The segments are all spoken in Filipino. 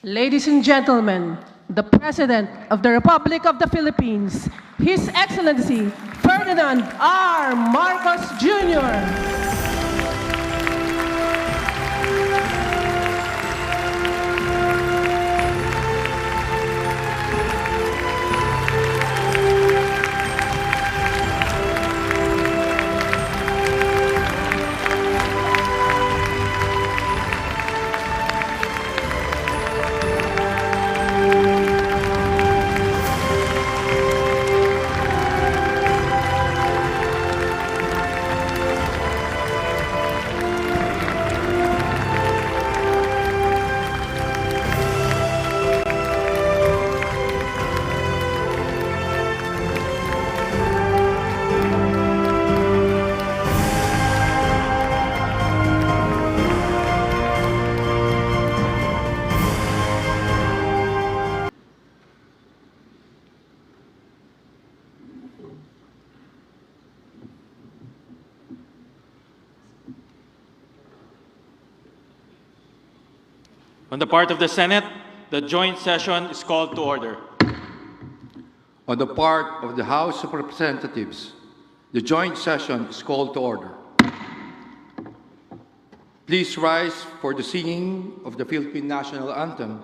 Ladies and gentlemen, the President of the Republic of the Philippines, His Excellency Ferdinand R. Marcos Jr. On the part of the Senate, the joint session is called to order. On the part of the House of Representatives, the joint session is called to order. Please rise for the singing of the Philippine National Anthem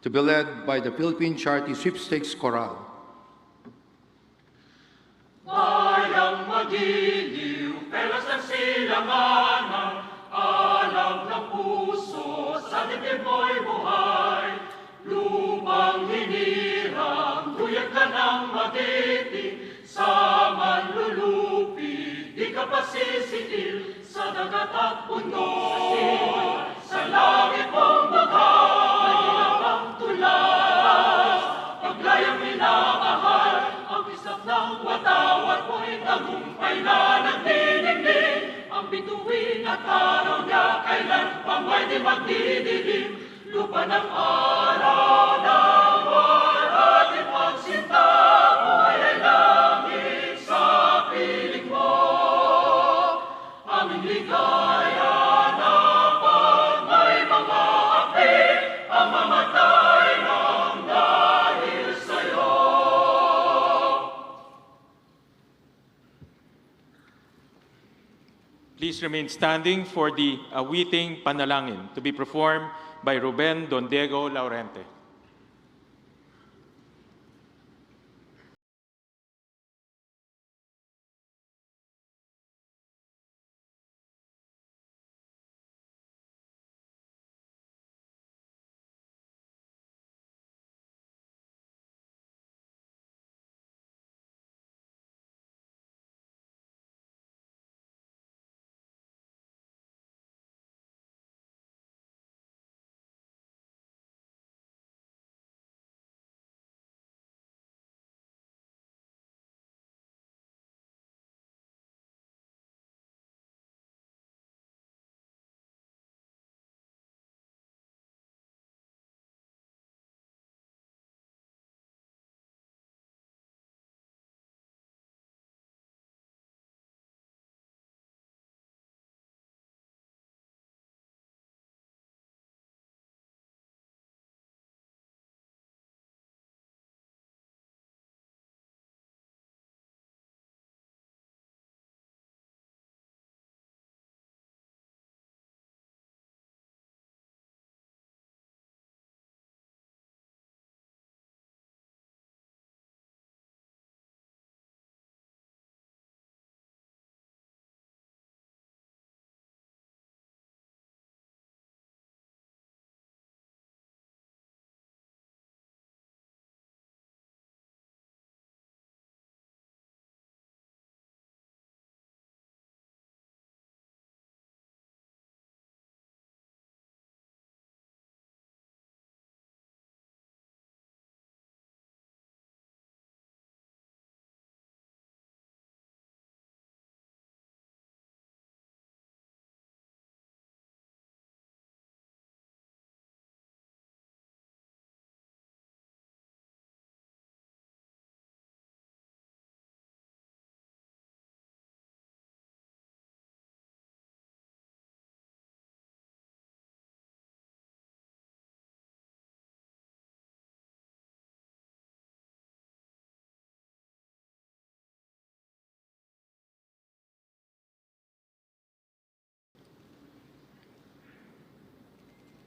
to be led by the Philippine Charity Sweepstakes Chorale. Bayang magiliw, pelas ng silanganan, alam ng puso, sa dibdib mo'y buhay. Lupang hinirang, tuyag ka ng magiting, sa manlulupi, di ka pasisitil, sa dagat at bundok, sa langit mong bughay, mahirap ang tulas, paglayang minamahal, ang isap ng watawat mo'y tagumpay na nagdidingding, ang bituin at araw niya kailan pang may di magdidilim, lupa ng araw ng buwan at ipagsinta, buhay ay langit sa piling mo, aming ligaya na pag may mga api, ang mamatay ng dahil sa'yo. Please remain standing for the awiting panalangin to be performed by Ruben Don Diego Laurente.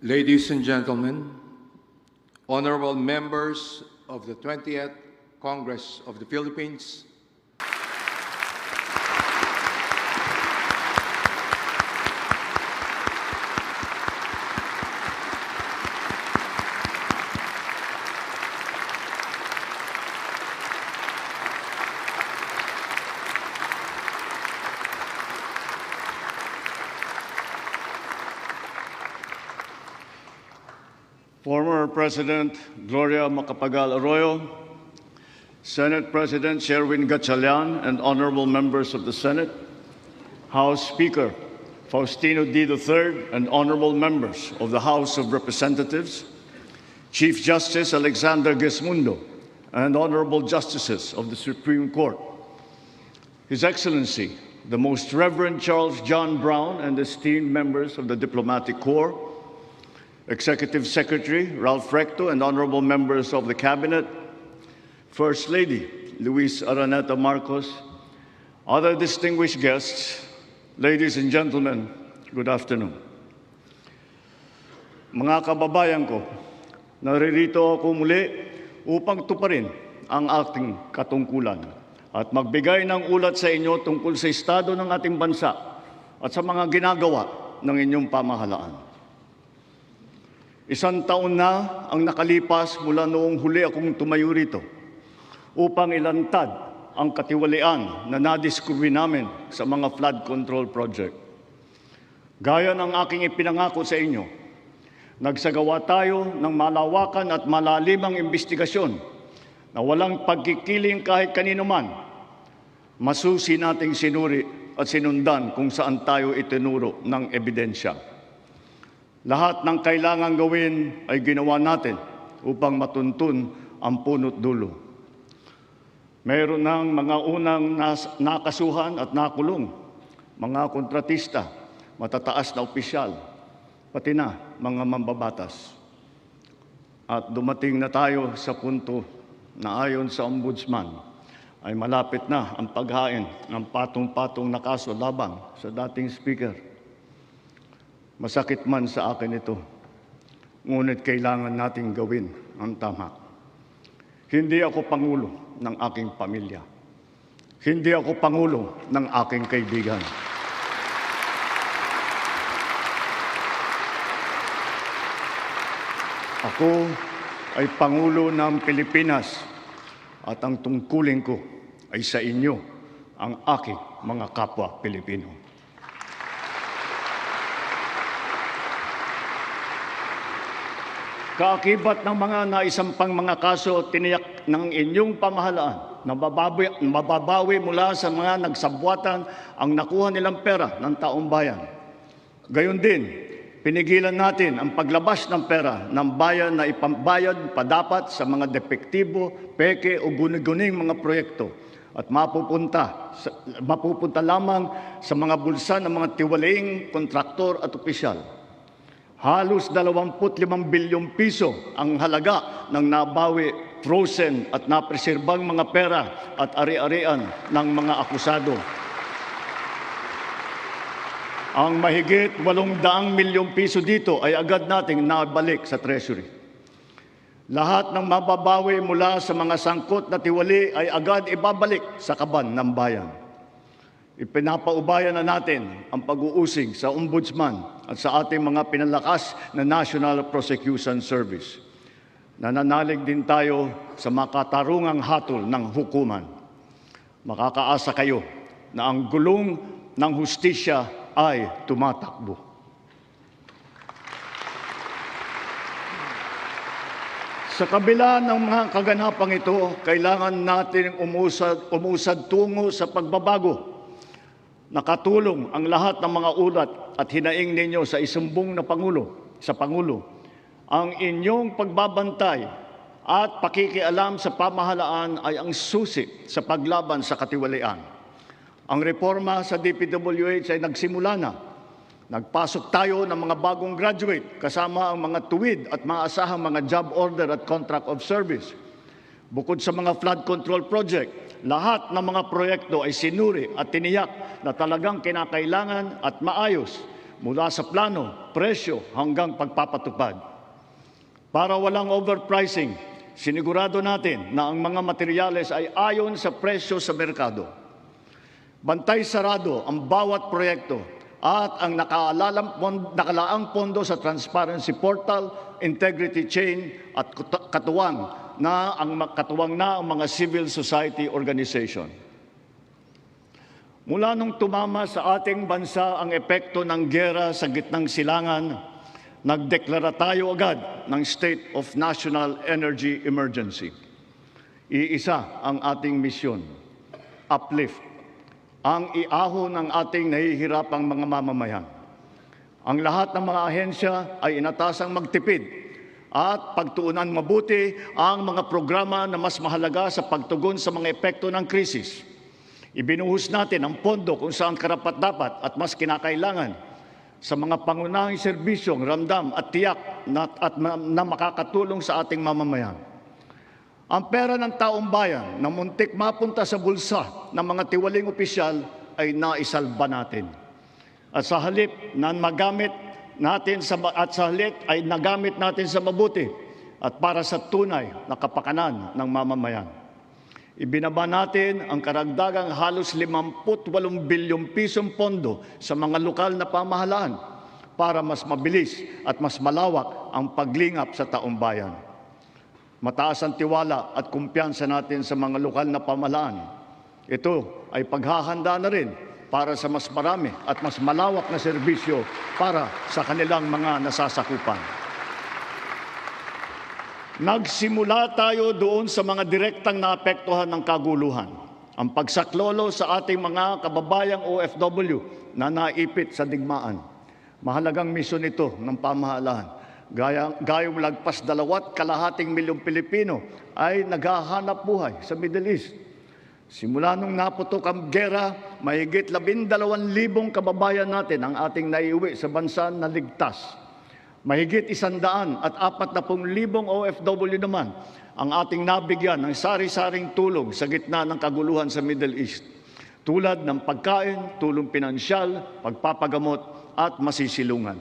Ladies and gentlemen, honorable members of the 20th Congress of the Philippines, Former President Gloria Macapagal Arroyo, Senate President Sherwin Gatchalian, and honorable members of the Senate, House Speaker Faustino D. III, and honorable members of the House of Representatives, Chief Justice Alexander Gesmundo, and honorable justices of the Supreme Court, His Excellency, the Most Reverend Charles John Brown, and esteemed members of the Diplomatic Corps, Executive Secretary Ralph Recto, and honorable members of the Cabinet, First Lady Luis Araneta Marcos, other distinguished guests, ladies and gentlemen, good afternoon. Mga kababayan ko, naririto ako muli upang tuparin ang ating katungkulan at magbigay ng ulat sa inyo tungkol sa estado ng ating bansa at sa mga ginagawa ng inyong pamahalaan. Isang taon na ang nakalipas mula noong huli akong tumayo rito upang ilantad ang katiwalian na nadiskubre namin sa mga flood control project. Gaya ng aking ipinangako sa inyo, nagsagawa tayo ng malawakan at malalimang investigasyon na walang pagkikiling kahit kanino man. Masusi nating sinuri at sinundan kung saan tayo itinuro ng ebidensya. Lahat ng kailangang gawin ay ginawa natin upang matuntun ang punot dulo. Mayroon ng mga unang nakasuhan at nakulong, mga kontratista, matataas na opisyal, pati na mga mambabatas. At dumating na tayo sa punto na ayon sa Ombudsman ay malapit na ang paghain ng patong-patong na kaso labang sa dating speaker. Masakit man sa akin ito, ngunit kailangan nating gawin ang tama. Hindi ako pangulo ng aking pamilya. Hindi ako pangulo ng aking kaibigan. Ako ay pangulo ng Pilipinas at ang tungkulin ko ay sa inyo, ang aking mga kapwa Pilipino. Kaakibat ng mga naisampang mga kaso tiniyak ng inyong pamahalaan na mababawi mula sa mga nagsabwatan ang nakuha nilang pera ng taong bayan. Gayon din, pinigilan natin ang paglabas ng pera ng bayan na ipambayad pa dapat sa mga depektibo, peke o guni-guning mga proyekto at mapupunta lamang sa mga bulsa ng mga tiwalaing kontraktor at opisyal. Halos 25 bilyong piso ang halaga ng nabawi, frozen at napreserbang mga pera at ari-arian ng mga akusado. Ang mahigit 800 milyong piso dito ay agad nating nabalik sa Treasury. Lahat ng mababawi mula sa mga sangkot na tiwali ay agad ibabalik sa kaban ng bayan. Ipinapaubayan na natin ang pag-uusig sa Ombudsman at sa ating mga pinalakas na National Prosecution Service. Nananalig din tayo sa makatarungang hatol ng hukuman. Makakaasa kayo na ang gulong ng hustisya ay tumatakbo. Sa kabila ng mga kaganapang ito, kailangan natin umusad tungo sa pagbabago. Nakatulong ang lahat ng mga ulat at hinaing ninyo sa isumbong na Pangulo, ang inyong pagbabantay at pakikialam sa pamahalaan ay ang susi sa paglaban sa katiwalian. Ang reforma sa DPWH ay nagsimula na. Nagpasok tayo ng mga bagong graduate kasama ang mga tuwid at maasahang mga job order at contract of service. Bukod sa mga flood control project, lahat ng mga proyekto ay sinuri at tiniyak na talagang kinakailangan at maayos mula sa plano, presyo hanggang pagpapatupad. Para walang overpricing, sinigurado natin na ang mga materyales ay ayon sa presyo sa merkado. Bantay sarado ang bawat proyekto at ang nakalaang pondo sa Transparency Portal, Integrity Chain at katuwang na ang mga civil society organization. Mula nung tumama sa ating bansa ang epekto ng giyera sa gitnang silangan, nagdeklara tayo agad ng State of National Energy Emergency. Iisa ang ating misyon, uplift, ang iahon ng ating nahihirapang mga mamamayan. Ang lahat ng mga ahensya ay inatasang magtipid at pagtuunan mabuti ang mga programa na mas mahalaga sa pagtugon sa mga epekto ng krisis. Ibinuhos natin ang pondo kung saan karapat-dapat at mas kinakailangan sa mga pangunahing serbisyong ramdam at tiyak na makakatulong sa ating mamamayan. Ang pera ng taong bayan na muntik mapunta sa bulsa ng mga tiwaling opisyal ay naisalba natin. At sa halip na nagamit natin ay nagamit natin sa mabuti at para sa tunay na kapakanan ng mamamayan. Ibinaba natin ang karagdagang halos 58 bilyong pisong pondo sa mga lokal na pamahalaan para mas mabilis at mas malawak ang paglingap sa taong bayan. Mataas ang tiwala at kumpiyansa natin sa mga lokal na pamahalaan. Ito ay paghahanda na rin para sa mas marami at mas malawak na serbisyo para sa kanilang mga nasasakupan. Nagsimula tayo doon sa mga direktang naapektuhan ng kaguluhan. Ang pagsaklolo sa ating mga kababayang OFW na naipit sa digmaan. Mahalagang misyon ito ng pamahalaan. Gayong lagpas 2.2 milyong Pilipino ay naghahanap buhay sa Middle East. Simula nung naputok ang gera, mahigit 12,000 kababayan natin ang ating naiuwi sa bansa na ligtas. Mahigit 140,000 OFW naman ang ating nabigyan ng sari-saring tulong sa gitna ng kaguluhan sa Middle East. Tulad ng pagkain, tulong pinansyal, pagpapagamot at masisilungan.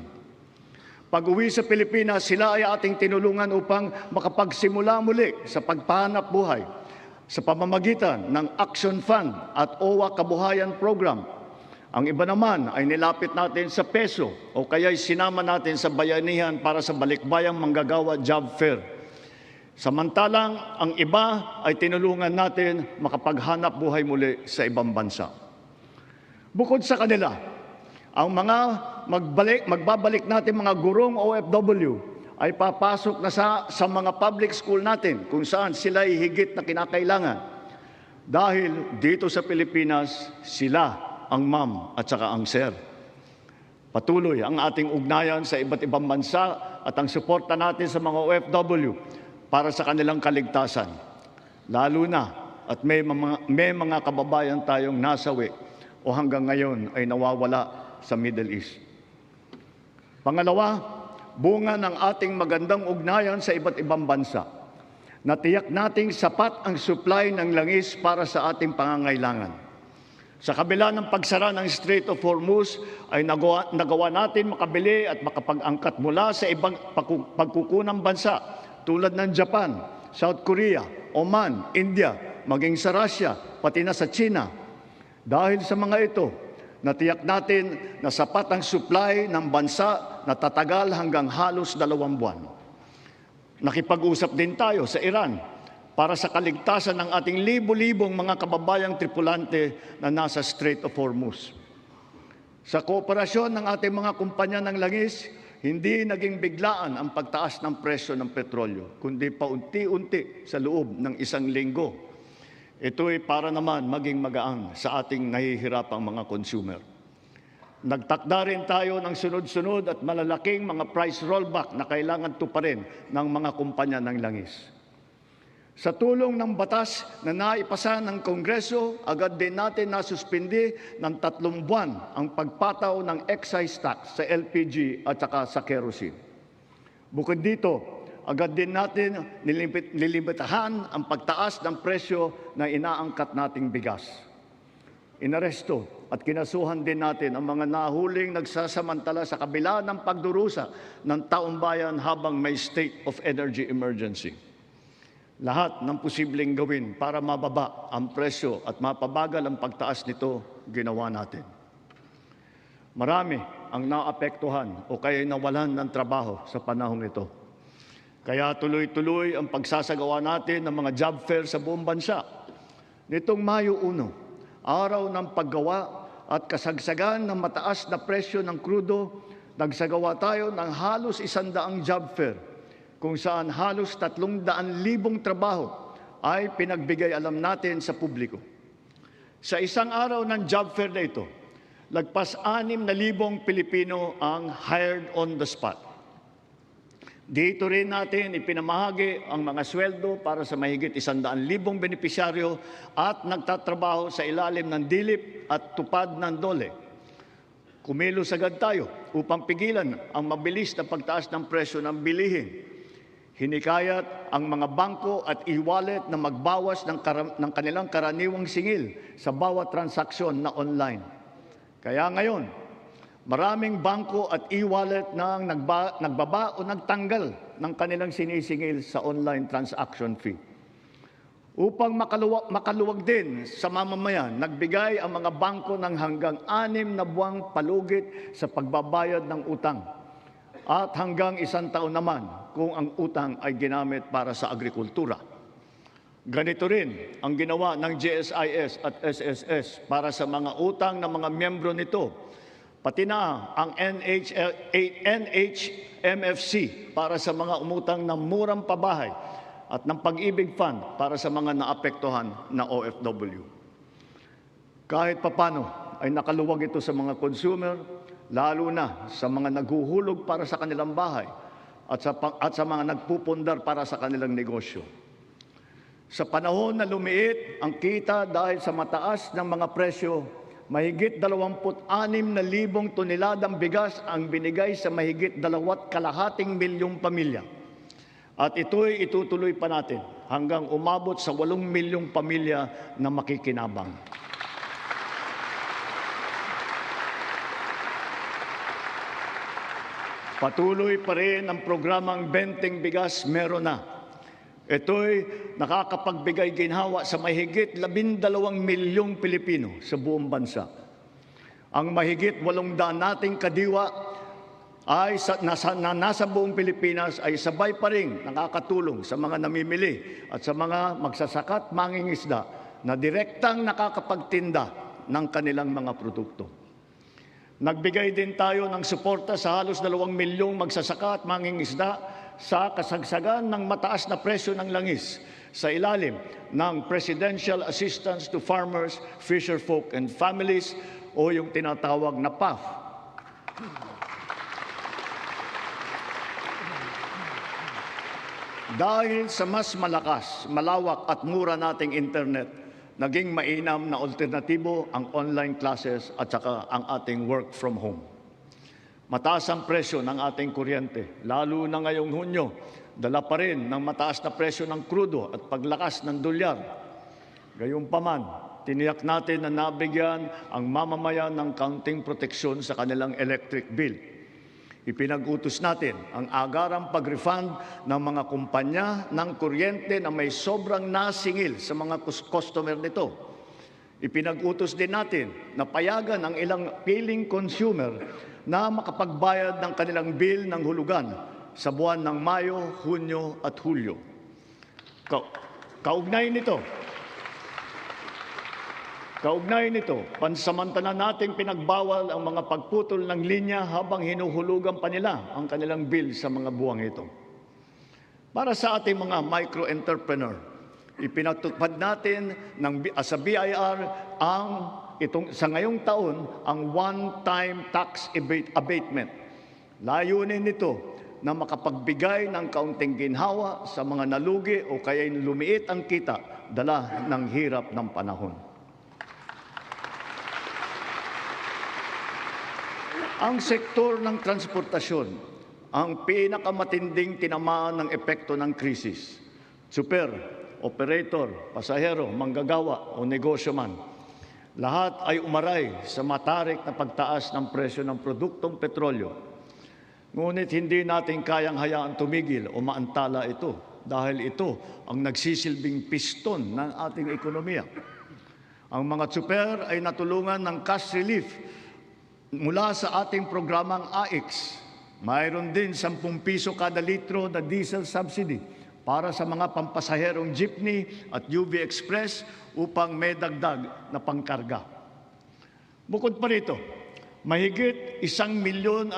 Pag-uwi sa Pilipinas, sila ay ating tinulungan upang makapagsimula muli sa pagpahanap buhay sa pamamagitan ng Action Fund at OWA Kabuhayan Program. Ang iba naman ay nilapit natin sa peso o kaya'y sinama natin sa bayanihan para sa balikbayang manggagawa job fair. Samantalang ang iba ay tinulungan natin makapaghanap buhay muli sa ibang bansa. Bukod sa kanila, ang mga magbabalik natin mga gurong OFW ay papasok na sa mga public school natin kung saan sila ay higit na kinakailangan. Dahil dito sa Pilipinas, sila ang ma'am at saka ang sir. Patuloy ang ating ugnayan sa iba't ibang bansa at ang suporta natin sa mga OFW para sa kanilang kaligtasan. Lalo na at may mga kababayan tayong nasawi o hanggang ngayon ay nawawala sa Middle East. Pangalawa, bunga ng ating magandang ugnayan sa iba't ibang bansa. Natiyak nating sapat ang supply ng langis para sa ating pangangailangan. Sa kabila ng pagsara ng Strait of Hormuz ay nagawa natin makabili at makapag-angkat mula sa ibang pagkukunang bansa tulad ng Japan, South Korea, Oman, India, maging sa Russia, pati na sa China. Dahil sa mga ito, natiyak natin na sapat ang supply ng bansa na tatagal hanggang halos 2 buwan. Nakipag-usap din tayo sa Iran para sa kaligtasan ng ating libo-libong mga kababayang tripulante na nasa Strait of Hormuz. Sa kooperasyon ng ating mga kumpanya ng langis, hindi naging biglaan ang pagtaas ng presyo ng petrolyo, kundi paunti-unti sa loob ng 1 linggo. Ito ay para naman maging magaan sa ating nahihirapang mga consumer. Nagtakda rin tayo ng sunod-sunod at malalaking mga price rollback na kailangan tuparin ng mga kumpanya ng langis. Sa tulong ng batas na naipasa ng Kongreso, agad din natin nasuspindi ng 3 buwan ang pagpataw ng excise tax sa LPG at saka sa kerosene. Bukod dito, agad din natin nilimitahan ang pagtaas ng presyo na inaangkat nating bigas. Inaresto at kinasuhan din natin ang mga nahuling nagsasamantala sa kabila ng pagdurusa ng taong bayan habang may state of energy emergency. Lahat ng posibleng gawin para mababa ang presyo at mapabagal ang pagtaas nito, ginawa natin. Marami ang naapektuhan o kaya nawalan ng trabaho sa panahong ito. Kaya tuloy-tuloy ang pagsasagawa natin ng mga job fair sa buong bansa. Nitong Mayo 1, araw ng paggawa at kasagsagan ng mataas na presyo ng krudo, nagsagawa tayo ng halos 100 job fair, kung saan halos 300,000 trabaho ay pinagbigay alam natin sa publiko. Sa isang araw ng job fair na ito, lagpas 6,000 Pilipino ang hired on the spot. Dito rin natin ipinamahagi ang mga sweldo para sa mahigit 100,000 benepisyaryo at nagtatrabaho sa ilalim ng dilip at tupad ng DOLE. Kumilos agad tayo upang pigilan ang mabilis na pagtaas ng presyo ng bilihin. Hinikayat ang mga bangko at e-wallet na magbawas ng kanilang karaniwang singil sa bawat transaksyon na online. Kaya ngayon, maraming bangko at e-wallet na nagbaba o nagtanggal ng kanilang sinisingil sa online transaction fee. Upang makaluwag din sa mamamayan, nagbigay ang mga bangko ng hanggang 6 na buwang palugit sa pagbabayad ng utang at hanggang 1 taon naman kung ang utang ay ginamit para sa agrikultura. Ganito rin ang ginawa ng GSIS at SSS para sa mga utang ng mga miyembro nito, pati na ang NHMFC para sa mga umutang ng murang pabahay at ng Pag-ibig Fund para sa mga naapektuhan na OFW. Kahit papano ay nakaluwag ito sa mga consumer, lalo na sa mga naghuhulog para sa kanilang bahay at sa mga nagpupundar para sa kanilang negosyo. Sa panahon na lumiit ang kita dahil sa mataas ng mga presyo, mahigit 26,000 toneladang bigas ang binigay sa mahigit 2.5 milyong pamilya. At ito'y itutuloy pa natin hanggang umabot sa 8 milyong pamilya na makikinabang. Patuloy pa rin ang programang Benteng Bigas Meron Na. Ito'y nakakapagbigay ginhawa sa mahigit 12 milyong Pilipino sa buong bansa. Ang mahigit 800 nating kadiwa ay nasa buong Pilipinas ay sabay pa rin nakakatulong sa mga namimili at sa mga magsasaka at mangingisda na direktang nakakapagtinda ng kanilang mga produkto. Nagbigay din tayo ng suporta sa halos 2 milyong magsasaka at mangingisda sa kasagsagan ng mataas na presyo ng langis sa ilalim ng Presidential Assistance to Farmers, Fisherfolk and Families o yung tinatawag na PAF. Dahil sa mas malakas, malawak at mura nating internet, naging mainam na alternatibo ang online classes at saka ang ating work from home. Mataas ang presyo ng ating kuryente, lalo na ngayong Hunyo, dala pa rin ng mataas na presyo ng krudo at paglakas ng dolyar. Gayunpaman, tiniyak natin na nabigyan ang mamamayan ng kaunting proteksyon sa kanilang electric bill. Ipinag-utos natin ang agarang pag-refund ng mga kumpanya ng kuryente na may sobrang nasingil sa mga customer nito. Ipinag-utos din natin na payagan ang ilang piling consumer na makapagbayad ng kanilang bill ng hulugan sa buwan ng Mayo, Hunyo at Hulyo. Kaugnay nito, pansamantala nating pinagbawal ang mga pagputol ng linya habang hinuhulugan pa nila ang kanilang bill sa mga buwang ito. Para sa ating mga micro-entrepreneur, ipinatupad natin sa BIR sa ngayong taon ang one-time tax abatement. Layunin nito na makapagbigay ng kaunting ginhawa sa mga nalugi o kaya lumiit ang kita dala ng hirap ng panahon. Ang sektor ng transportasyon ang pinakamatinding tinamaan ng epekto ng krisis. Super, operator, pasahero, manggagawa o negosyo man. Lahat ay umaray sa matarik na pagtaas ng presyo ng produktong petrolyo. Ngunit hindi natin kayang hayaan tumigil o maantala ito dahil ito ang nagsisilbing piston ng ating ekonomiya. Ang mga tsuper ay natulungan ng cash relief mula sa ating programang AIX. Mayroon din 10 piso kada litro na diesel subsidy para sa mga pampasaherong jeepney at UV Express upang may dagdag na pangkarga. Bukod pa rito, mahigit 1,800,000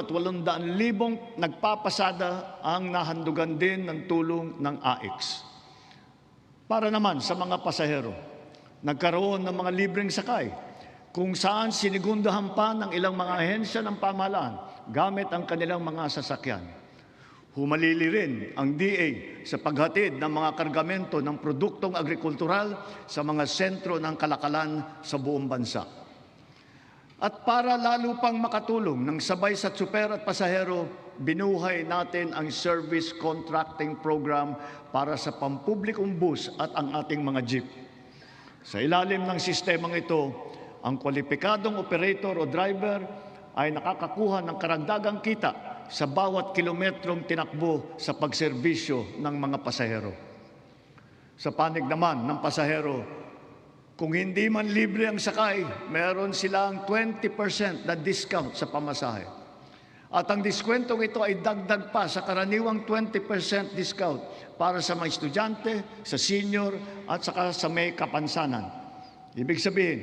nagpapasada ang nahandugan din ng tulong ng AIX. Para naman sa mga pasahero, nagkaroon ng mga libreng sakay kung saan sinigundahan pa ng ilang mga ahensya ng pamahalaan gamit ang kanilang mga sasakyan. Humalili rin ang DA sa paghatid ng mga kargamento ng produktong agrikultural sa mga sentro ng kalakalan sa buong bansa. At para lalo pang makatulong ng sabay sa tsuper at pasahero, binuhay natin ang service contracting program para sa pampublikong bus at ang ating mga jeep. Sa ilalim ng sistemang ito, ang kwalipikadong operator o driver ay nakakakuha ng karagdagang kita sa bawat kilometrong tinakbo sa pagserbisyo ng mga pasahero. Sa panig naman ng pasahero, kung hindi man libre ang sakay, meron silang 20% na discount sa pamasahe. At ang diskwentong ito ay dagdag pa sa karaniwang 20% discount para sa mga estudyante, sa senior at saka sa may kapansanan. Ibig sabihin,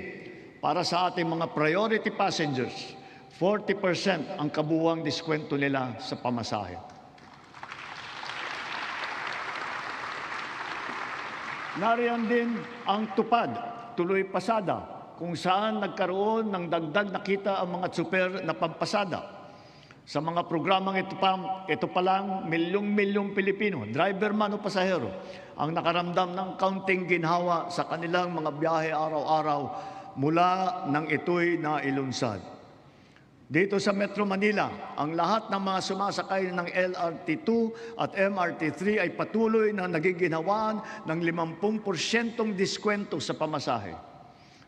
para sa ating mga priority passengers, 40% ang kabuuang diskwento nila sa pamasahe. Nariyan din ang tupad, tuloy pasada, kung saan nagkaroon ng dagdag na kita ang mga tsuper na pampasada. Sa mga programang ito pa lang, milyong-milyong Pilipino, driver man o pasahero, ang nakaramdam ng kaunting ginhawa sa kanilang mga biyahe araw-araw mula nang ito'y nailunsad. Dito sa Metro Manila, ang lahat ng mga sumasakay ng LRT2 at MRT3 ay patuloy na nagiginhawaan ng 50% diskwento sa pamasahe.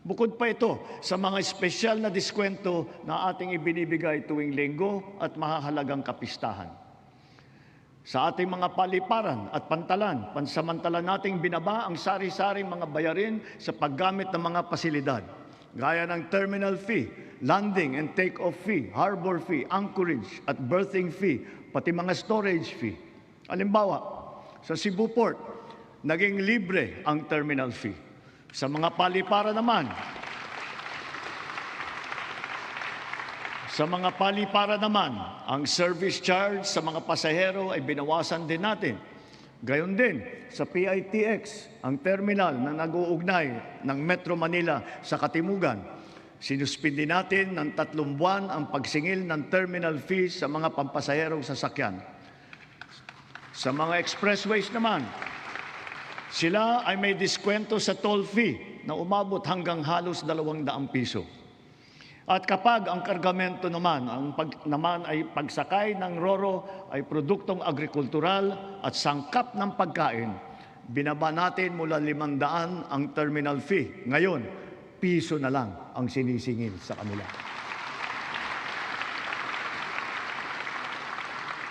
Bukod pa ito sa mga espesyal na diskwento na ating ibinibigay tuwing linggo at mahahalagang kapistahan. Sa ating mga paliparan at pantalan, pansamantala nating binaba ang sari-saring mga bayarin sa paggamit ng mga pasilidad, gaya ng terminal fee, landing and take-off fee, harbor fee, anchorage at berthing fee, pati mga storage fee. Halimbawa, sa Cebu Port, naging libre ang terminal fee. Sa mga palipara naman, ang service charge sa mga pasahero ay binawasan din natin. Gayon din sa PITX, ang terminal na nag-uugnay ng Metro Manila sa Katimugan. Sinuspindi natin ng 3 buwan ang pagsingil ng terminal fees sa mga pampasaherong sasakyan. Sa mga expressways naman, sila ay may diskwento sa toll fee na umabot hanggang halos 200 piso. At kapag ang kargamento naman, ay pagsakay ng roro ay produktong agrikultural at sangkap ng pagkain, binaba natin mula 500 ang terminal fee. Ngayon, piso na lang ang sinisingil sa kanila.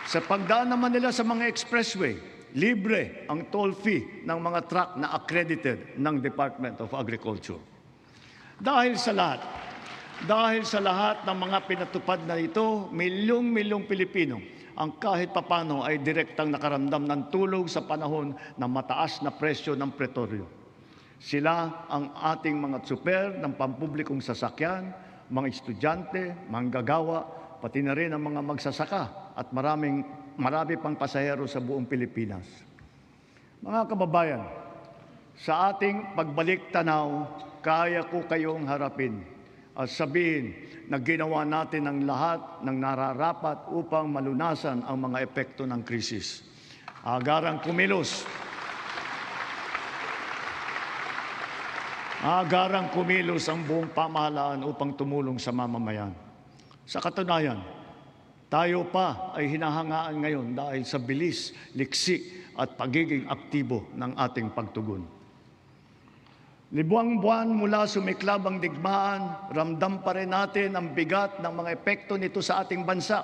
Sa pagdaan naman nila sa mga expressway, libre ang toll fee ng mga truck na accredited ng Department of Agriculture. Dahil sa lahat ng mga pinatupad na ito, milyong-milyong Pilipino ang kahit papano ay direktang nakaramdam ng tulong sa panahon ng mataas na presyo ng petrolyo. Sila ang ating mga tsuper ng pampublikong sasakyan, mga estudyante, manggagawa, pati na rin ang mga magsasaka at marami pang pasahero sa buong Pilipinas. Mga kababayan, sa ating pagbalik tanaw, kaya ko kayong harapin at sabihin na ginawa natin ang lahat ng nararapat upang malunasan ang mga epekto ng krisis. Agarang kumilos ang buong pamahalaan upang tumulong sa mamamayan. Sa katunayan, tayo pa ay hinahangaan ngayon dahil sa bilis, liksi at pagiging aktibo ng ating pagtugon. Libuang buwan mula sumiklab ang digmaan, ramdam pa rin natin ang bigat ng mga epekto nito sa ating bansa.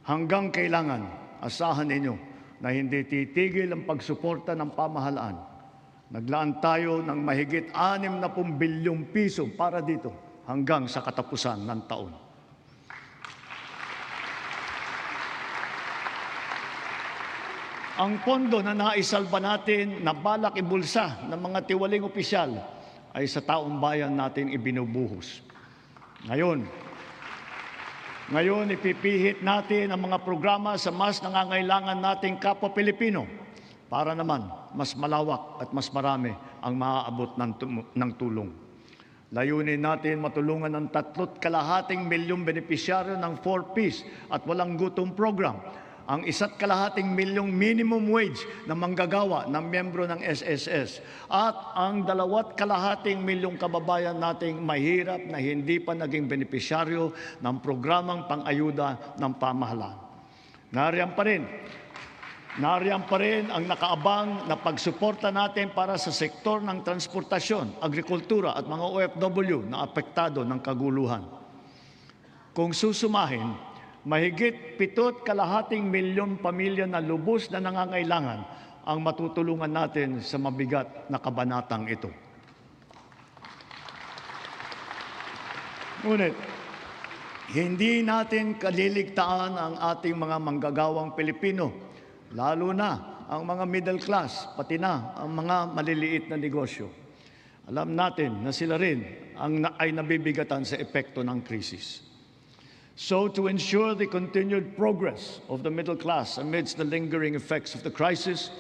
Hanggang kailangan, asahan ninyo na hindi titigil ang pagsuporta ng pamahalaan. Naglaan tayo ng mahigit 60 bilyong piso para dito hanggang sa katapusan ng taon. Ang pondo na naisalba natin na balak ibulsa ng mga tiwaling opisyal ay sa taong bayan natin ibinubuhos. Ngayon, ipipihit natin ang mga programa sa mas nangangailangan nating kapwa Pilipino para naman mas malawak at mas marami ang maaabot ng tulong. Layunin natin matulungan ng 3.2 milyong benepisyaryo ng 4Ps at walang gutom program, ang 1.2 milyong minimum wage na manggagawa ng miyembro ng SSS at ang 2.2 milyong kababayan nating mahirap na hindi pa naging benepisyaryo ng programang pang-ayuda ng pamahalaan. Nariyan pa rin ang nakaabang na pagsuporta natin para sa sektor ng transportasyon, agrikultura at mga OFW na apektado ng kaguluhan. Kung susumahin, mahigit 7.2 milyong pamilya na lubos na nangangailangan ang matutulungan natin sa mabigat na kabanatang ito. Ngunit, hindi natin kaliligtaan ang ating mga manggagawang Pilipino, lalo na ang mga middle class, pati na ang mga maliliit na negosyo. Alam natin na sila rin ay nabibigatan sa epekto ng krisis. So, to ensure the continued progress of the middle class amidst the lingering effects of the crisis,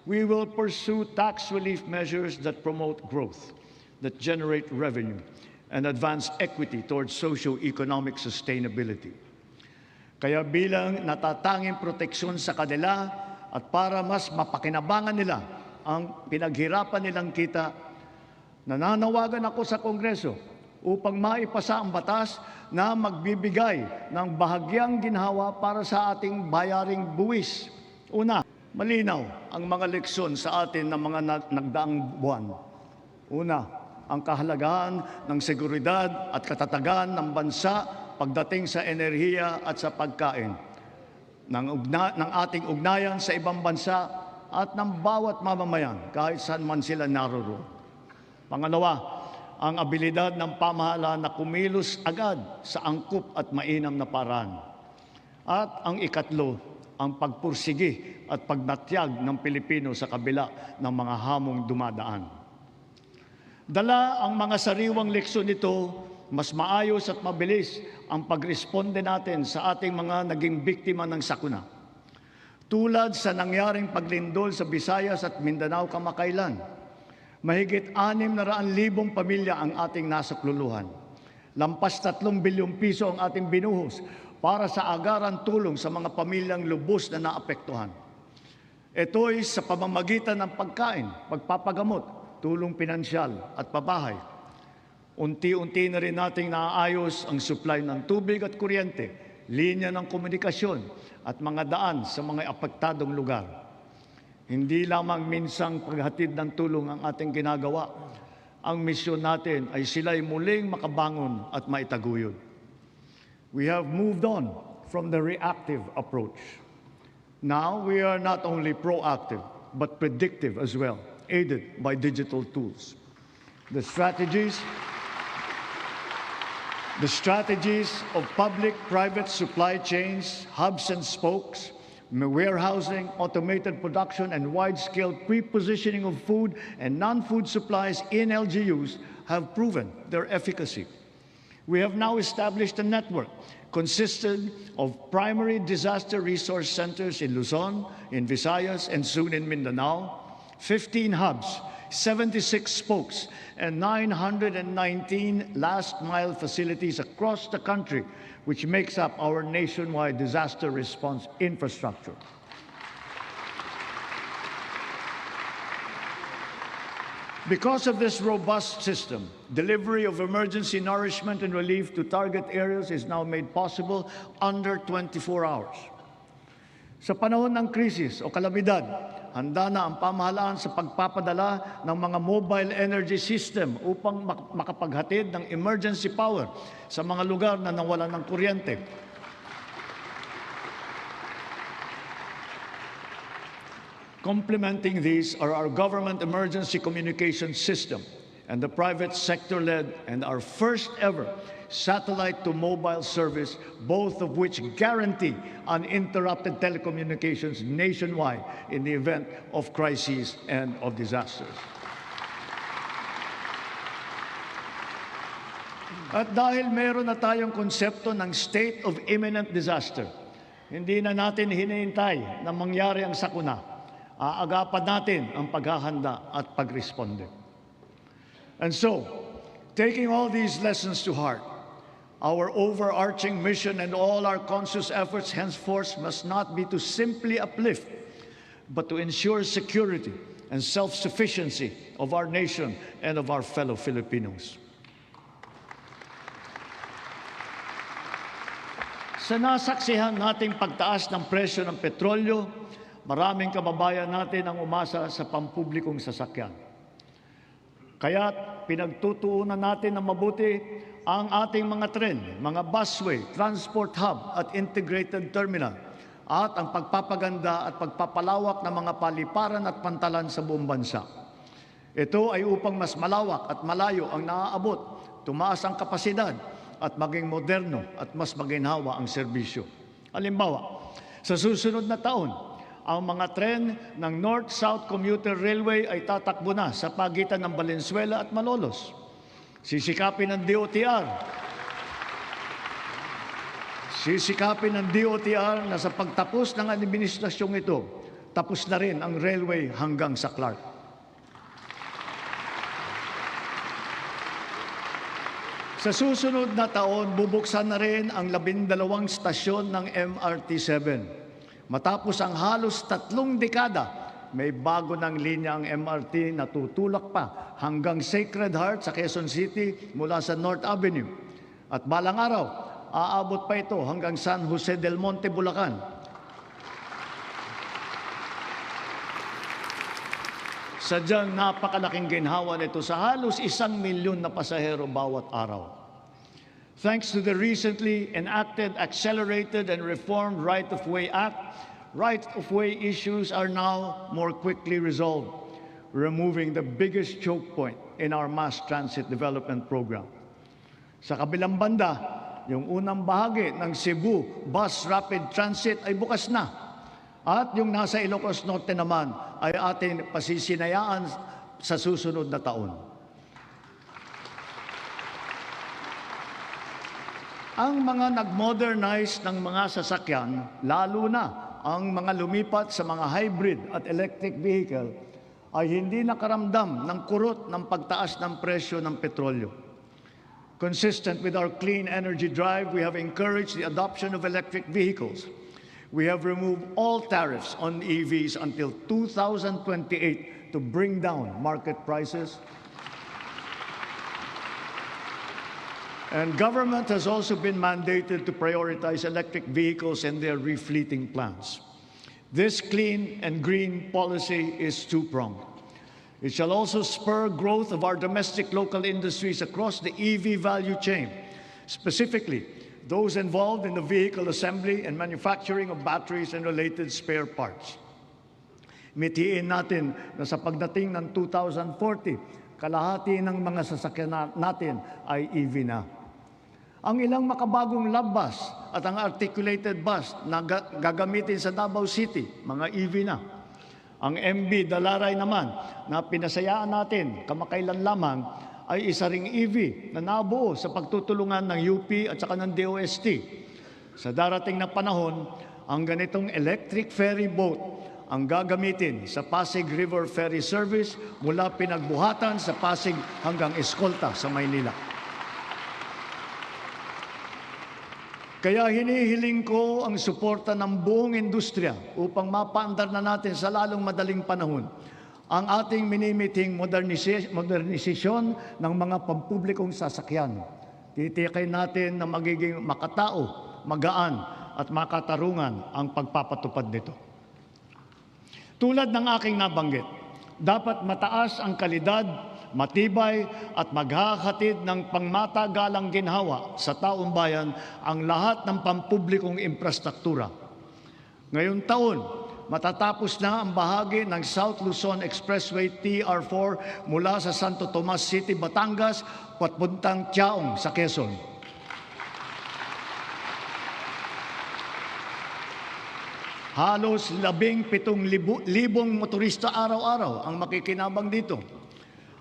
we will pursue tax relief measures that promote growth, that generate revenue, and advance equity towards socio-economic sustainability. Kaya bilang natatanging proteksyon sa kanila at para mas mapakinabangan nila ang pinaghirapan nilang kita, nananawagan ako sa Kongreso upang maipasa ang batas na magbibigay ng bahagyang ginhawa para sa ating bayaring buwis. Una, malinaw ang mga leksyon sa atin ng mga nagdaang buwan. Una, ang kahalagahan ng seguridad at katatagan ng bansa pagdating sa enerhiya at sa pagkain, ng ating ugnayan sa ibang bansa at ng bawat mamamayan kahit saan man sila naroroon. Pangalawa, ang abilidad ng pamahalaan na kumilos agad sa angkop at mainam na paraan. At ang ikatlo, ang pagpursigi at pagnatyag ng Pilipino sa kabila ng mga hamong dumadaan. Dala ang mga sariwang leksyon nito, mas maayos at mabilis ang pagresponde natin sa ating mga naging biktima ng sakuna. Tulad sa nangyaring paglindol sa Visayas at Mindanao kamakailan, mahigit 600,000 pamilya ang ating nasakluluhan. Lampas 3 bilyong piso ang ating binuhos para sa agaran tulong sa mga pamilyang lubos na naapektuhan. Ito'y sa pamamagitan ng pagkain, pagpapagamot, tulong pinansyal at pabahay. Unti-unti na rin nating naaayos ang supply ng tubig at kuryente, linya ng komunikasyon at mga daan sa mga apektadong lugar. Hindi lamang minsang paghatid ng tulong ang ating ginagawa. Ang misyon natin ay sila'y muling makabangon at maitaguyod. We have moved on from the reactive approach. Now we are not only proactive, but predictive as well, aided by digital tools. The strategies of public-private supply chains, hubs and spokes, warehousing, automated production, and wide-scale pre-positioning of food and non-food supplies in LGUs have proven their efficacy. We have now established a network consisting of primary disaster resource centers in Luzon, in Visayas, and soon in Mindanao, 15 hubs, 76 spokes, and 919 last-mile facilities across the country, which makes up our nationwide disaster response infrastructure. Because of this robust system, delivery of emergency nourishment and relief to target areas is now made possible under 24 hours. Sa panahon ng krisis o kalamidad, handa na ang pamahalaan sa pagpapadala ng mga mobile energy system upang makapaghatid ng emergency power sa mga lugar na nawalan ng kuryente. Complementing these are our government emergency communication system and the private sector-led and our first ever satellite-to-mobile service, both of which guarantee uninterrupted telecommunications nationwide in the event of crises and of disasters. At dahil meron na tayong konsepto ng state of imminent disaster, hindi na natin hinihintay na mangyari ang sakuna. Aagapan natin ang paghahanda at pagresponde. And so, taking all these lessons to heart, our overarching mission and all our conscious efforts henceforth must not be to simply uplift, but to ensure security and self-sufficiency of our nation and of our fellow Filipinos. Sa nasaksihan nating pagtaas ng presyo ng petrolyo, maraming kababayan natin ang umasa sa pampublikong sasakyan. Kaya't pinagtutuunan natin ng mabuti ang ating mga tren, mga busway, transport hub at integrated terminal at ang pagpapaganda at pagpapalawak ng mga paliparan at pantalan sa buong bansa. Ito ay upang mas malawak at malayo ang naaabot, tumaas ang kapasidad at maging moderno at mas maginhawa ang serbisyo. Halimbawa, sa susunod na taon, ang mga tren ng North-South Commuter Railway ay tatakbo na sa pagitan ng Valenzuela at Malolos. Sisikapin ng DOTR na sa pagtapos ng administrasyong ito, tapos na rin ang railway hanggang sa Clark. Sa susunod na taon, bubuksan na rin ang 12 stasyon ng MRT-7. Matapos ang halos 3 dekada, may bago ng linya ang MRT na tutulak pa hanggang Sacred Heart sa Quezon City mula sa North Avenue. At balang araw, aabot pa ito hanggang San Jose del Monte, Bulacan. Sadyang napakalaking ginhawa nito sa halos 1 milyon na pasahero bawat araw. Thanks to the recently enacted Accelerated and Reformed Right-of-Way Act, right-of-way issues are now more quickly resolved, removing the biggest choke point in our mass transit development program. Sa kabilang banda, yung unang bahagi ng Cebu Bus Rapid Transit ay bukas na. At yung nasa Ilocos Norte naman ay ating pasisinayaan sa susunod na taon. Ang mga nag-modernize ng mga sasakyan, lalo na ang mga lumipat sa mga hybrid at electric vehicle, ay hindi nakaramdam ng kurot ng pagtaas ng presyo ng petrolyo. Consistent with our clean energy drive, we have encouraged the adoption of electric vehicles. We have removed all tariffs on EVs until 2028 to bring down market prices. And government has also been mandated to prioritize electric vehicles and their refleeting plans. This clean and green policy is two-pronged. It shall also spur growth of our domestic local industries across the EV value chain, specifically those involved in the vehicle assembly and manufacturing of batteries and related spare parts. Mitiin natin na sa pagdating ng 2040, kalahati ng mga sasakyan natin ay EV na. Ang ilang makabagong love bus at ang articulated bus na gagamitin sa Davao City, mga EV na. Ang MB Dalaray naman na pinasayaan natin kamakailan lamang ay isa ring EV na nabuo sa pagtutulungan ng UP at saka ng DOST. Sa darating na panahon, ang ganitong electric ferry boat ang gagamitin sa Pasig River Ferry Service mula Pinagbuhatan sa Pasig hanggang Escolta sa Maynila. Kaya hinihiling ko ang suporta ng buong industriya upang mapaandar na natin sa lalong madaling panahon ang ating minimiting modernisasyon ng mga pampublikong sasakyan. Titiyakin natin na magiging makatao, magaan at makatarungan ang pagpapatupad nito. Tulad ng aking nabanggit, dapat mataas ang kalidad, matibay at maghahatid ng pangmatagalang ginhawa sa taong bayan ang lahat ng pampublikong infrastruktura. Ngayong taon, matatapos na ang bahagi ng South Luzon Expressway TR4 mula sa Santo Tomas City, Batangas, papuntang Tiaong sa Quezon. Halos 17,000 motorista araw-araw ang makikinabang dito.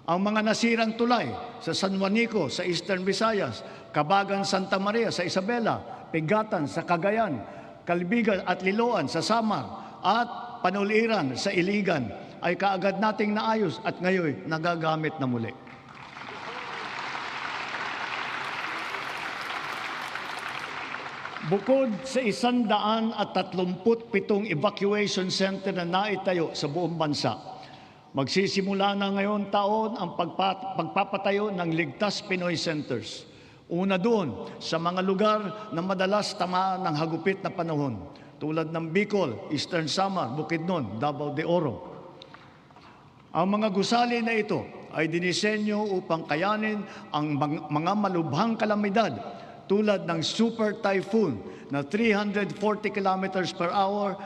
Ang mga nasirang tulay sa San Juanico sa Eastern Visayas, Cabagan, Santa Maria sa Isabela, Pigatan sa Cagayan, Calbigan at Liloan sa Samar at Panuliran sa Iligan ay kaagad nating naayos at ngayon nagagamit na muli. Bukod sa 137 evacuation center na naitayo sa buong bansa, magsisimula na ngayon taon ang pagpapatayo ng Ligtas Pinoy Centers. Una doon sa mga lugar na madalas tamaan ng hagupit na panahon, tulad ng Bicol, Eastern Samar, Bukidnon, Davao de Oro. Ang mga gusali na ito ay dinisenyo upang kayanin ang mga malubhang kalamidad tulad ng super typhoon na 340 kilometers per hour,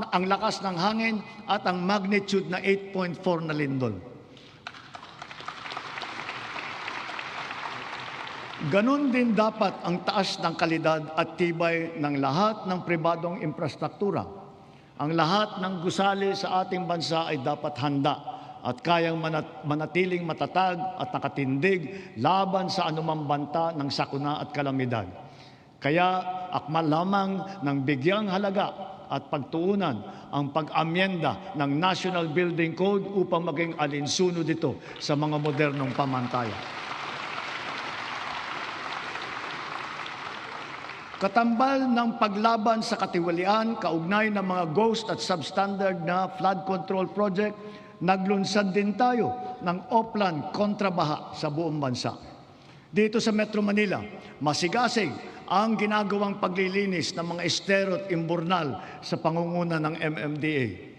ang lakas ng hangin at ang magnitude na 8.4 na lindol. Ganon din dapat ang taas ng kalidad at tibay ng lahat ng pribadong infrastruktura. Ang lahat ng gusali sa ating bansa ay dapat handa at kayang manatiling matatag at nakatindig laban sa anumang banta ng sakuna at kalamidad. Kaya akmal lamang ng bigyang halaga at pagtuunan ang pag-amyenda ng National Building Code upang maging alinsunod ito sa mga modernong pamantayan. Katambal ng paglaban sa katiwalian, kaugnay ng mga ghost at substandard na flood control project, naglunsad din tayo ng Oplan kontrabaha sa buong bansa. Dito sa Metro Manila, masigasig ang ginagawang paglilinis ng mga estero at imburnal sa pangunguna ng MMDA.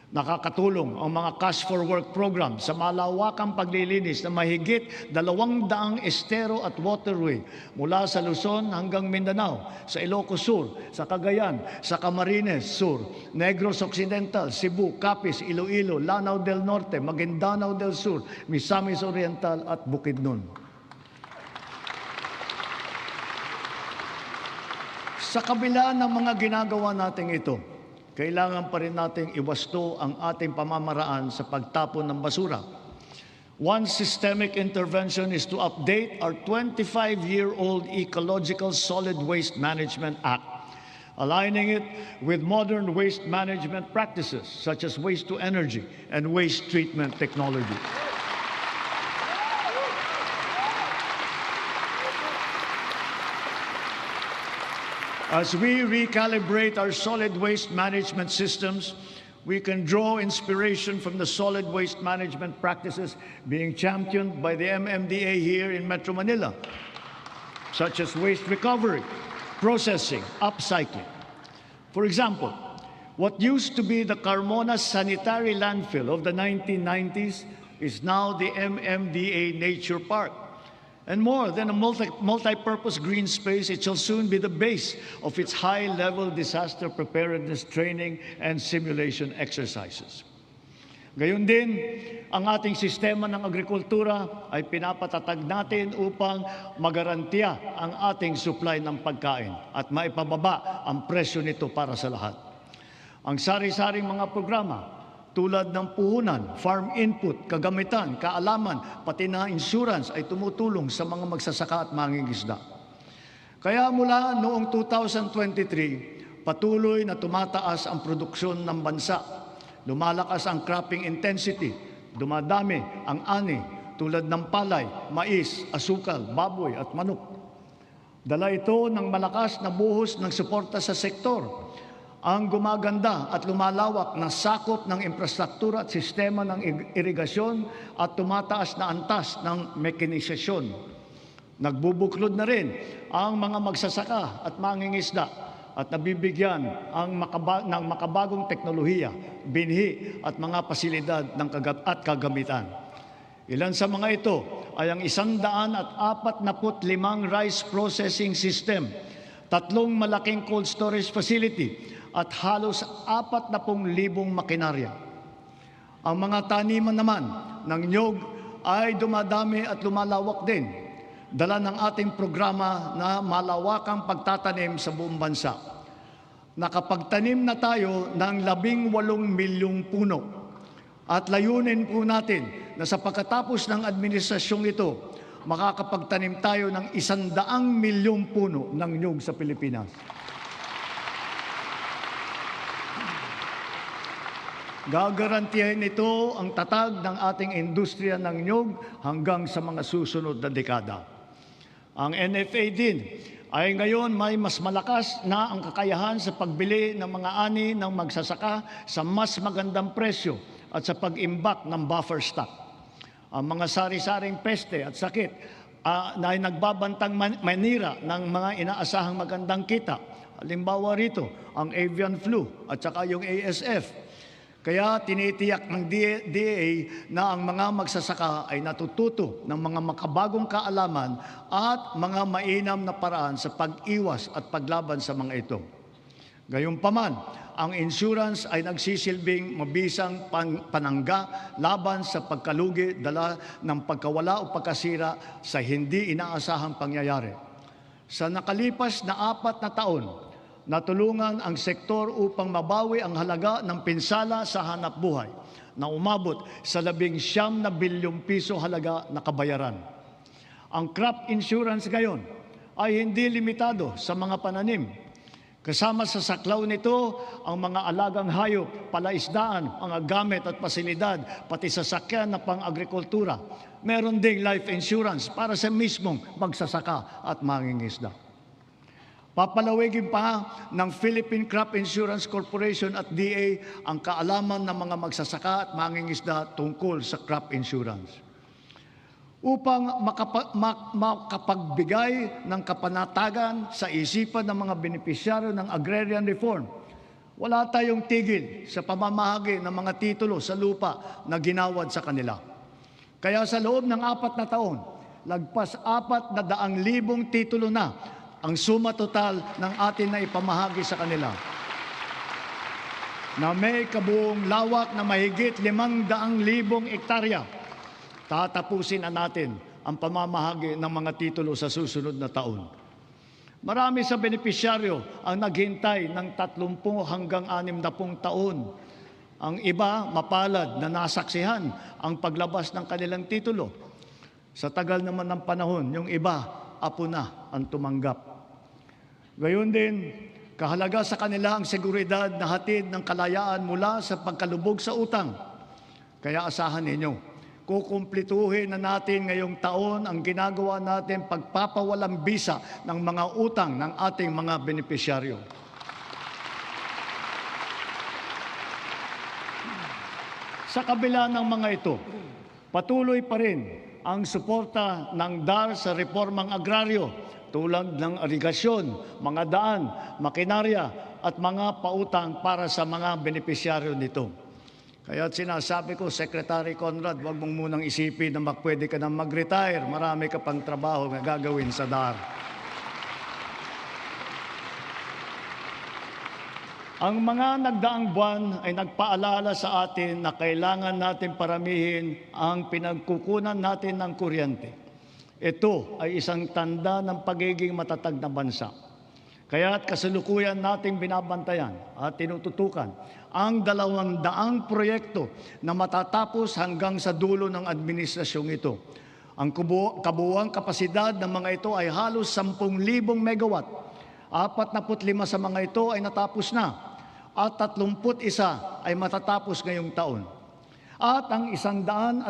Nakakatulong ang mga Cash for Work program sa malawakang paglilinis na mahigit 200 estero at waterway mula sa Luzon hanggang Mindanao, sa Ilocos Sur, sa Cagayan, sa Camarines Sur, Negros Occidental, Cebu, Capiz, Iloilo, Lanao del Norte, Maguindanao del Sur, Misamis Oriental at Bukidnon. Sa kabila ng mga ginagawa nating ito, kailangan pa rin nating iwasto ang ating pamamaraan sa pagtapon ng basura. One systemic intervention is to update our 25-year-old Ecological Solid Waste Management Act, aligning it with modern waste management practices such as waste-to-energy and waste treatment technology. As we recalibrate our solid waste management systems, we can draw inspiration from the solid waste management practices being championed by the MMDA here in Metro Manila, such as waste recovery, processing, upcycling. For example, what used to be the Carmona Sanitary Landfill of the 1990s is now the MMDA Nature Park. And more than a multi-purpose green space, it shall soon be the base of its high-level disaster preparedness training and simulation exercises. Gayon din, ang ating sistema ng agrikultura ay pinapatatag natin upang magarantiya ang ating supply ng pagkain at maipababa ang presyo nito para sa lahat. Ang sari-saring mga programa tulad ng puhunan, farm input, kagamitan, kaalaman, pati na insurance ay tumutulong sa mga magsasaka at mangingisda. Kaya mula noong 2023, patuloy na tumataas ang produksyon ng bansa. Lumalakas ang cropping intensity, dumadami ang ani tulad ng palay, mais, asukal, baboy at manok. Dala ito ng malakas na buhos ng suporta sa sektor. Ang gumaganda at lumalawak na sakop ng infrastruktura at sistema ng irigasyon at tumataas na antas ng mekanisasyon. Nagbubuklod na rin ang mga magsasaka at mangingisda at nabibigyan ng makabagong teknolohiya, binhi at mga pasilidad at kagamitan. Ilan sa mga ito ay ang 145 rice processing system, 3 malaking cold storage facility at halos 40,000 makinarya. Ang mga taniman naman ng niyog ay dumadami at lumalawak din, dala ng ating programa na malawakang pagtatanim sa buong bansa. Nakapagtanim na tayo ng 18 milyong puno at layunin po natin na sa pagkatapos ng administrasyong ito, makakapagtanim tayo ng 100 milyong puno ng niyog sa Pilipinas. Gagarantiyahin ito ang tatag ng ating industriya ng niyog hanggang sa mga susunod na dekada. Ang NFA din ay ngayon may mas malakas na ang kakayahan sa pagbili ng mga ani ng magsasaka sa mas magandang presyo at sa pag-imbak ng buffer stock. Ang mga sari-saring peste at sakit na ay nagbabantang manira ng mga inaasahang magandang kita. Halimbawa rito, ang avian flu at saka yung ASF. Kaya tinitiyak ng DA na ang mga magsasaka ay natututo ng mga makabagong kaalaman at mga mainam na paraan sa pag-iwas at paglaban sa mga ito. Gayunpaman, ang insurance ay nagsisilbing mabisang panangga laban sa pagkalugi dala ng pagkawala o pagkasira sa hindi inaasahang pangyayari. Sa nakalipas na 4 na taon, natulungan ang sektor upang mabawi ang halaga ng pinsala sa hanap buhay na umabot sa 19 bilyong piso halaga na kabayaran. Ang crop insurance ngayon ay hindi limitado sa mga pananim. Kasama sa saklaw nito ang mga alagang hayop, palaisdaan, mga gamit at pasilidad, pati sasakyan na pang-agrikultura. Meron ding life insurance para sa mismong magsasaka at mangingisda. Papalawigin pa ng Philippine Crop Insurance Corporation at DA ang kaalaman ng mga magsasaka at mangingisda tungkol sa crop insurance. Upang makapagbigay ng kapanatagan sa isipan ng mga benepisyaryo ng agrarian reform, wala tayong tigil sa pamamahagi ng mga titulo sa lupa na ginawad sa kanila. Kaya sa loob ng 4 na taon, lagpas 400,000 titulo na ang suma total ng atin na ipamahagi sa kanila, na may kabuong lawak na mahigit 500,000 hektarya. Tatapusin na natin ang pamamahagi ng mga titulo sa susunod na taon. Marami sa benepisyaryo ang naghintay ng 30 hanggang 60 taon. Ang iba mapalad na nasaksihan ang paglabas ng kanilang titulo. Sa tagal naman ng panahon, yung iba, apo na ang tumanggap. Gayon din, kahalaga sa kanila ang seguridad na hatid ng kalayaan mula sa pagkalubog sa utang. Kaya asahan ninyo, kukumplituhin na natin ngayong taon ang ginagawa natin pagpapawalang bisa ng mga utang ng ating mga benepisyaryo. Sa kabila ng mga ito, patuloy pa rin ang suporta ng DAR sa reformang agraryo tulad ng irigasyon, mga daan, makinarya at mga pautang para sa mga benepisyaryo nito. Kaya sinasabi ko, Secretary Conrad, huwag mong munang isipin na pwede ka na mag-retire. Marami ka pang trabaho na gagawin sa DAR. Ang mga nagdaang buwan ay nagpaalala sa atin na kailangan natin paramihin ang pinagkukunan natin ng kuryente. Ito ay isang tanda ng pagiging matatag na bansa. Kaya't kasalukuyan nating binabantayan at tinututukan ang 200 proyekto na matatapos hanggang sa dulo ng administrasyong ito. Ang kabuuang kapasidad ng mga ito ay halos 10,000 megawatt. 45 sa mga ito ay natapos na at 31 ay matatapos ngayong taon. At ang 124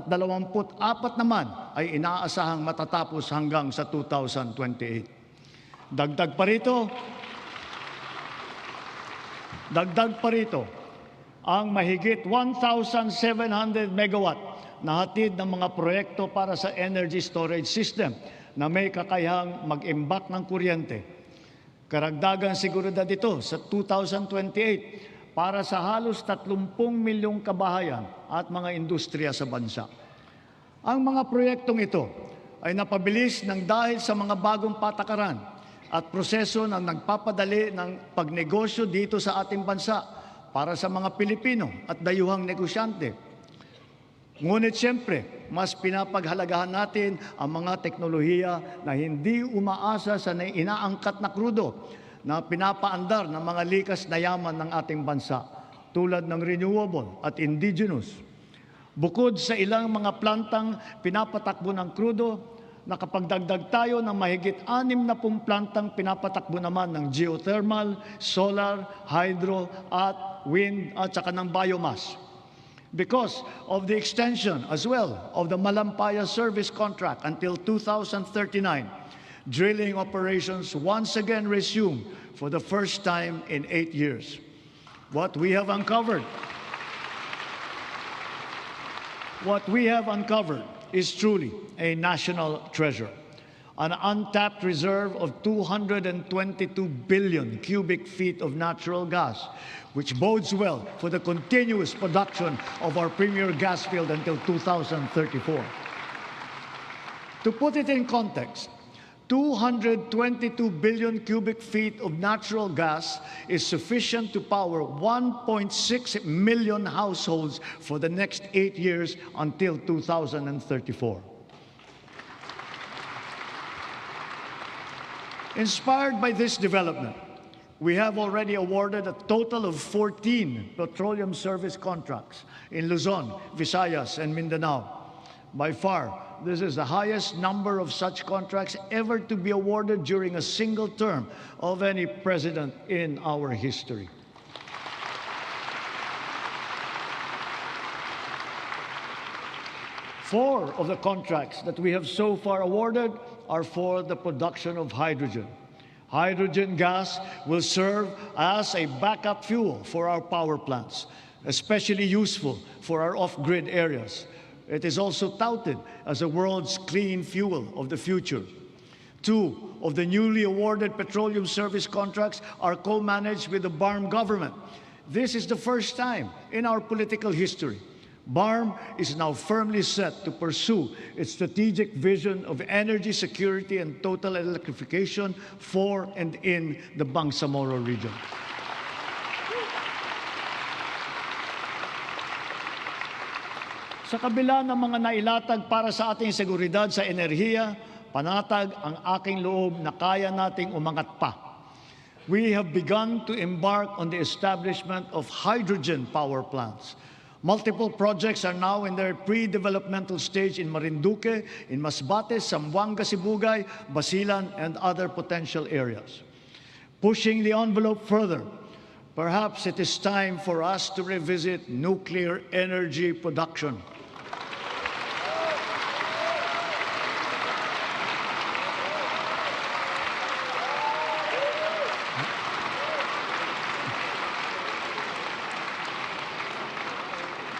naman ay inaasahang matatapos hanggang sa 2028. Dagdag pa rito ang mahigit 1,700 megawatt na hatid ng mga proyekto para sa energy storage system na may kakayahang mag-imbak ng kuryente. Karagdagang seguridad ito sa 2028 para sa halos 30 milyong kabahayan at mga industriya sa bansa. Ang mga proyektong ito ay napabilis ng dahil sa mga bagong patakaran at proseso na nagpapadali ng pagnegosyo dito sa ating bansa para sa mga Pilipino at dayuhang negosyante. Ngunit siyempre, mas pinapaghalagahan natin ang mga teknolohiya na hindi umaasa sa inaangkat na krudo na pinapaandar ng mga likas na yaman ng ating bansa tulad ng renewable at indigenous. Bukod sa ilang mga plantang pinapatakbo ng krudo, nakapagdagdag tayo ng mahigit 60 plantang pinapatakbo naman ng geothermal, solar, hydro at wind at saka ng biomass. Because of the extension as well of the Malampaya service contract until 2039, drilling operations once again resume for the first time in 8 years. What we have uncovered is truly a national treasure. An untapped reserve of 222 billion cubic feet of natural gas, which bodes well for the continuous production of our premier gas field until 2034. To put it in context, 222 billion cubic feet of natural gas is sufficient to power 1.6 million households for the next 8 years until 2034. Inspired by this development, we have already awarded a total of 14 petroleum service contracts in Luzon, Visayas, and Mindanao. By far, this is the highest number of such contracts ever to be awarded during a single term of any president in our history. Four of the contracts that we have so far awarded are for the production of hydrogen. Hydrogen gas will serve as a backup fuel for our power plants, especially useful for our off-grid areas. It is also touted as the world's clean fuel of the future. Two of the newly awarded petroleum service contracts are co-managed with the BARM government. This is the first time in our political history. BARM is now firmly set to pursue its strategic vision of energy security and total electrification for and in the Bangsamoro region. Sa kabila ng mga nailatag para sa ating seguridad sa enerhiya, panatag ang aking loob na kaya nating umangat pa. We have begun to embark on the establishment of hydrogen power plants. Multiple projects are now in their pre-developmental stage in Marinduque, in Masbate, Zamboanga, Sibugay, Basilan, and other potential areas. Pushing the envelope further, perhaps it is time for us to revisit nuclear energy production.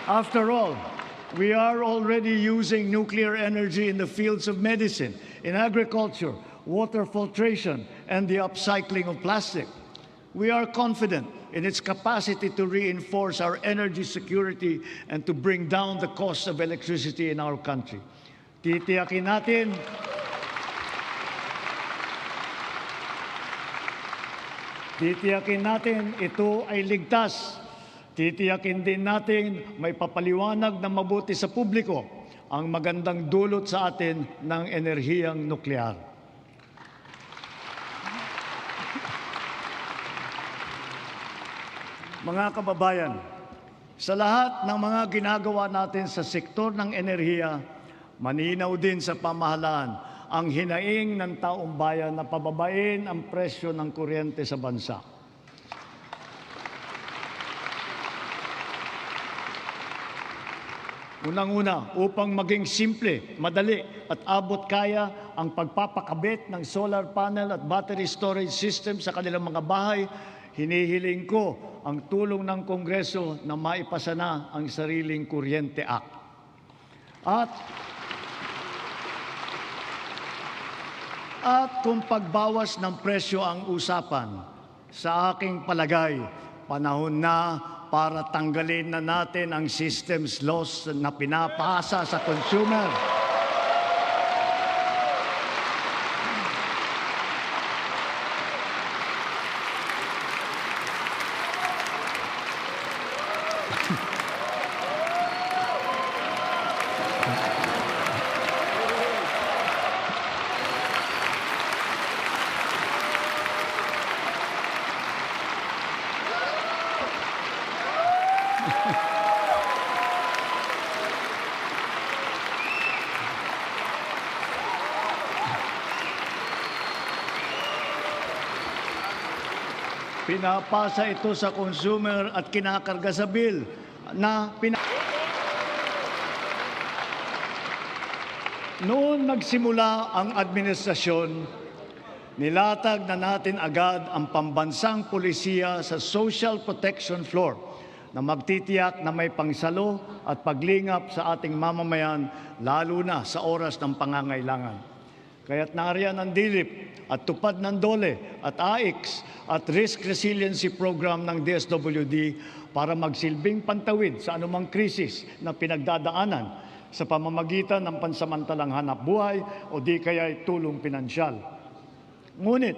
After all, we are already using nuclear energy in the fields of medicine, in agriculture, water filtration, and the upcycling of plastic. We are confident in its capacity to reinforce our energy security and to bring down the cost of electricity in our country. Titiyakin natin ito ay ligtas. Titiyakin din natin may papaliwanag na mabuti sa publiko ang magandang dulot sa atin ng enerhiyang nuklear. Mga kababayan, sa lahat ng mga ginagawa natin sa sektor ng enerhiya, maninaw din sa pamahalaan ang hinaing ng taong bayan na pababain ang presyo ng kuryente sa bansa. Unang-una, upang maging simple, madali at abot kaya ang pagpapakabit ng solar panel at battery storage system sa kanilang mga bahay, hinihiling ko ang tulong ng Kongreso na maipasa na ang Sariling Kuryente Act. At kung pagbawas ng presyo ang usapan, sa aking palagay, panahon na para tanggalin na natin ang systems loss na pinapasa sa consumer. Pinapasa ito sa consumer at kinakarga sa bill na Noon nagsimula ang administrasyon, nilatag na natin agad ang pambansang pulisiya sa social protection floor na magtitiyak na may pangsalo at paglingap sa ating mamamayan lalo na sa oras ng pangangailangan. Kaya't nariyan ang DILIP at tupad ng DOLE at AIX at Risk Resiliency Program ng DSWD para magsilbing pantawid sa anumang krisis na pinagdadaanan sa pamamagitan ng pansamantalang hanap buhay o di kaya'y tulong pinansyal. Ngunit,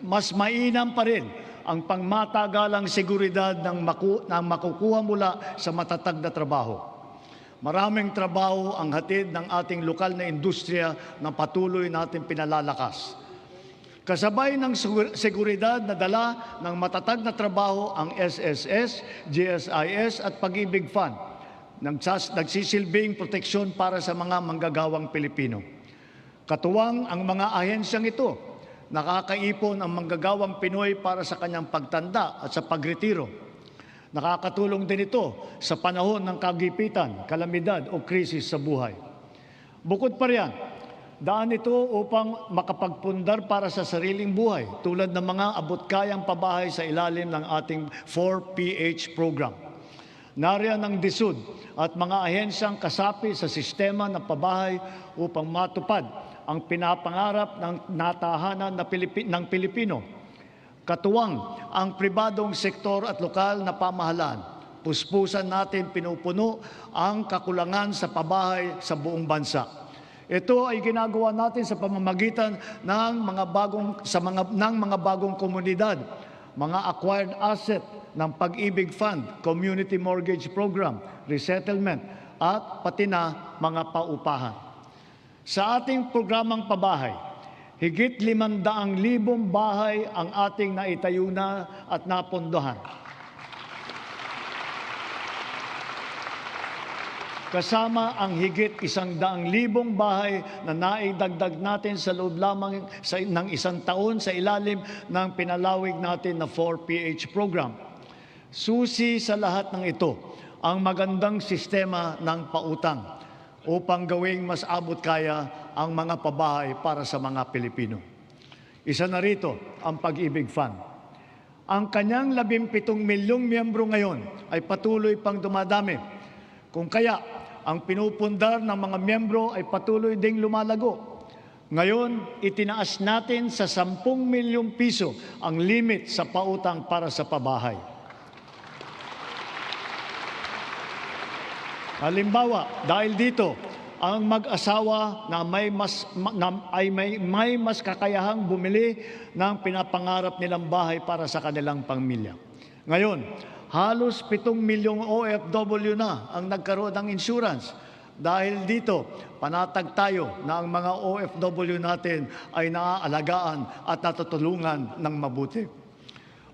mas mainam pa rin ang pangmatagalang seguridad ng makukuha mula sa matatag na trabaho. Maraming trabaho ang hatid ng ating lokal na industriya na patuloy natin pinalalakas. Kasabay ng seguridad na dala ng matatag na trabaho ang SSS, GSIS at Pag-ibig Fund, nagsisilbing proteksyon para sa mga manggagawang Pilipino. Katuwang ang mga ahensyang ito, nakakaipon ang manggagawang Pinoy para sa kanyang pagtanda at sa pagretiro. Nakakatulong din ito sa panahon ng kagipitan, kalamidad o krisis sa buhay. Bukod pa riyan, daan ito upang makapagpundar para sa sariling buhay tulad ng mga abot-kayang pabahay sa ilalim ng ating 4PH program. Nariyan ang DSUD at mga ahensyang kasapi sa sistema ng pabahay upang matupad ang pinapangarap ng natahanan ng Pilipino. Katuwang ang pribadong sektor at lokal na pamahalaan. Puspusan natin pinupuno ang kakulangan sa pabahay sa buong bansa. Ito ay ginagawa natin sa pamamagitan ng mga bagong komunidad, mga acquired asset ng Pag-ibig Fund, Community Mortgage Program, Resettlement, at pati na mga paupahan. Sa ating programang pabahay, higit 500,000 bahay ang ating naitayo na at napondohan. Kasama ang higit 100,000 bahay na naidagdag natin sa loob lamang ng isang taon sa ilalim ng pinalawig natin na 4PH program. Susi sa lahat ng ito ang magandang sistema ng pautang upang gawing mas abot kaya ang mga pabahay para sa mga Pilipino. Isa na rito ang Pag-ibig Fund. Ang kanyang 17 milyong miyembro ngayon ay patuloy pang dumadami. Kung kaya, ang pinupundar ng mga miyembro ay patuloy ding lumalago. Ngayon, itinaas natin sa 10 milyong piso ang limit sa pautang para sa pabahay. Halimbawa, dahil dito, ang mag-asawa na may mas kakayahang bumili ng pinapangarap nilang bahay para sa kanilang pamilya. Ngayon, halos 7 milyong OFW na ang nagkaroon ng insurance. Dahil dito, panatag tayo na ang mga OFW natin ay naaalagaan at natutulungan ng mabuti.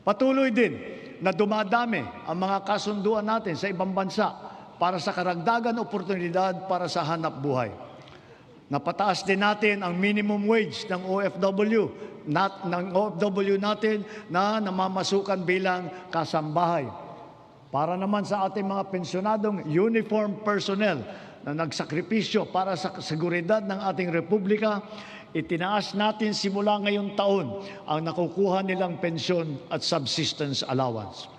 Patuloy din na dumadami ang mga kasunduan natin sa ibang bansa para sa karagdagan oportunidad para sa hanap buhay. Napataas din natin ang minimum wage ng OFW natin na namamasukan bilang kasambahay. Para naman sa ating mga pensyonadong uniform personnel na nagsakripisyo para sa seguridad ng ating republika, itinaas natin simula ngayong taon ang nakukuha nilang pensyon at subsistence allowance.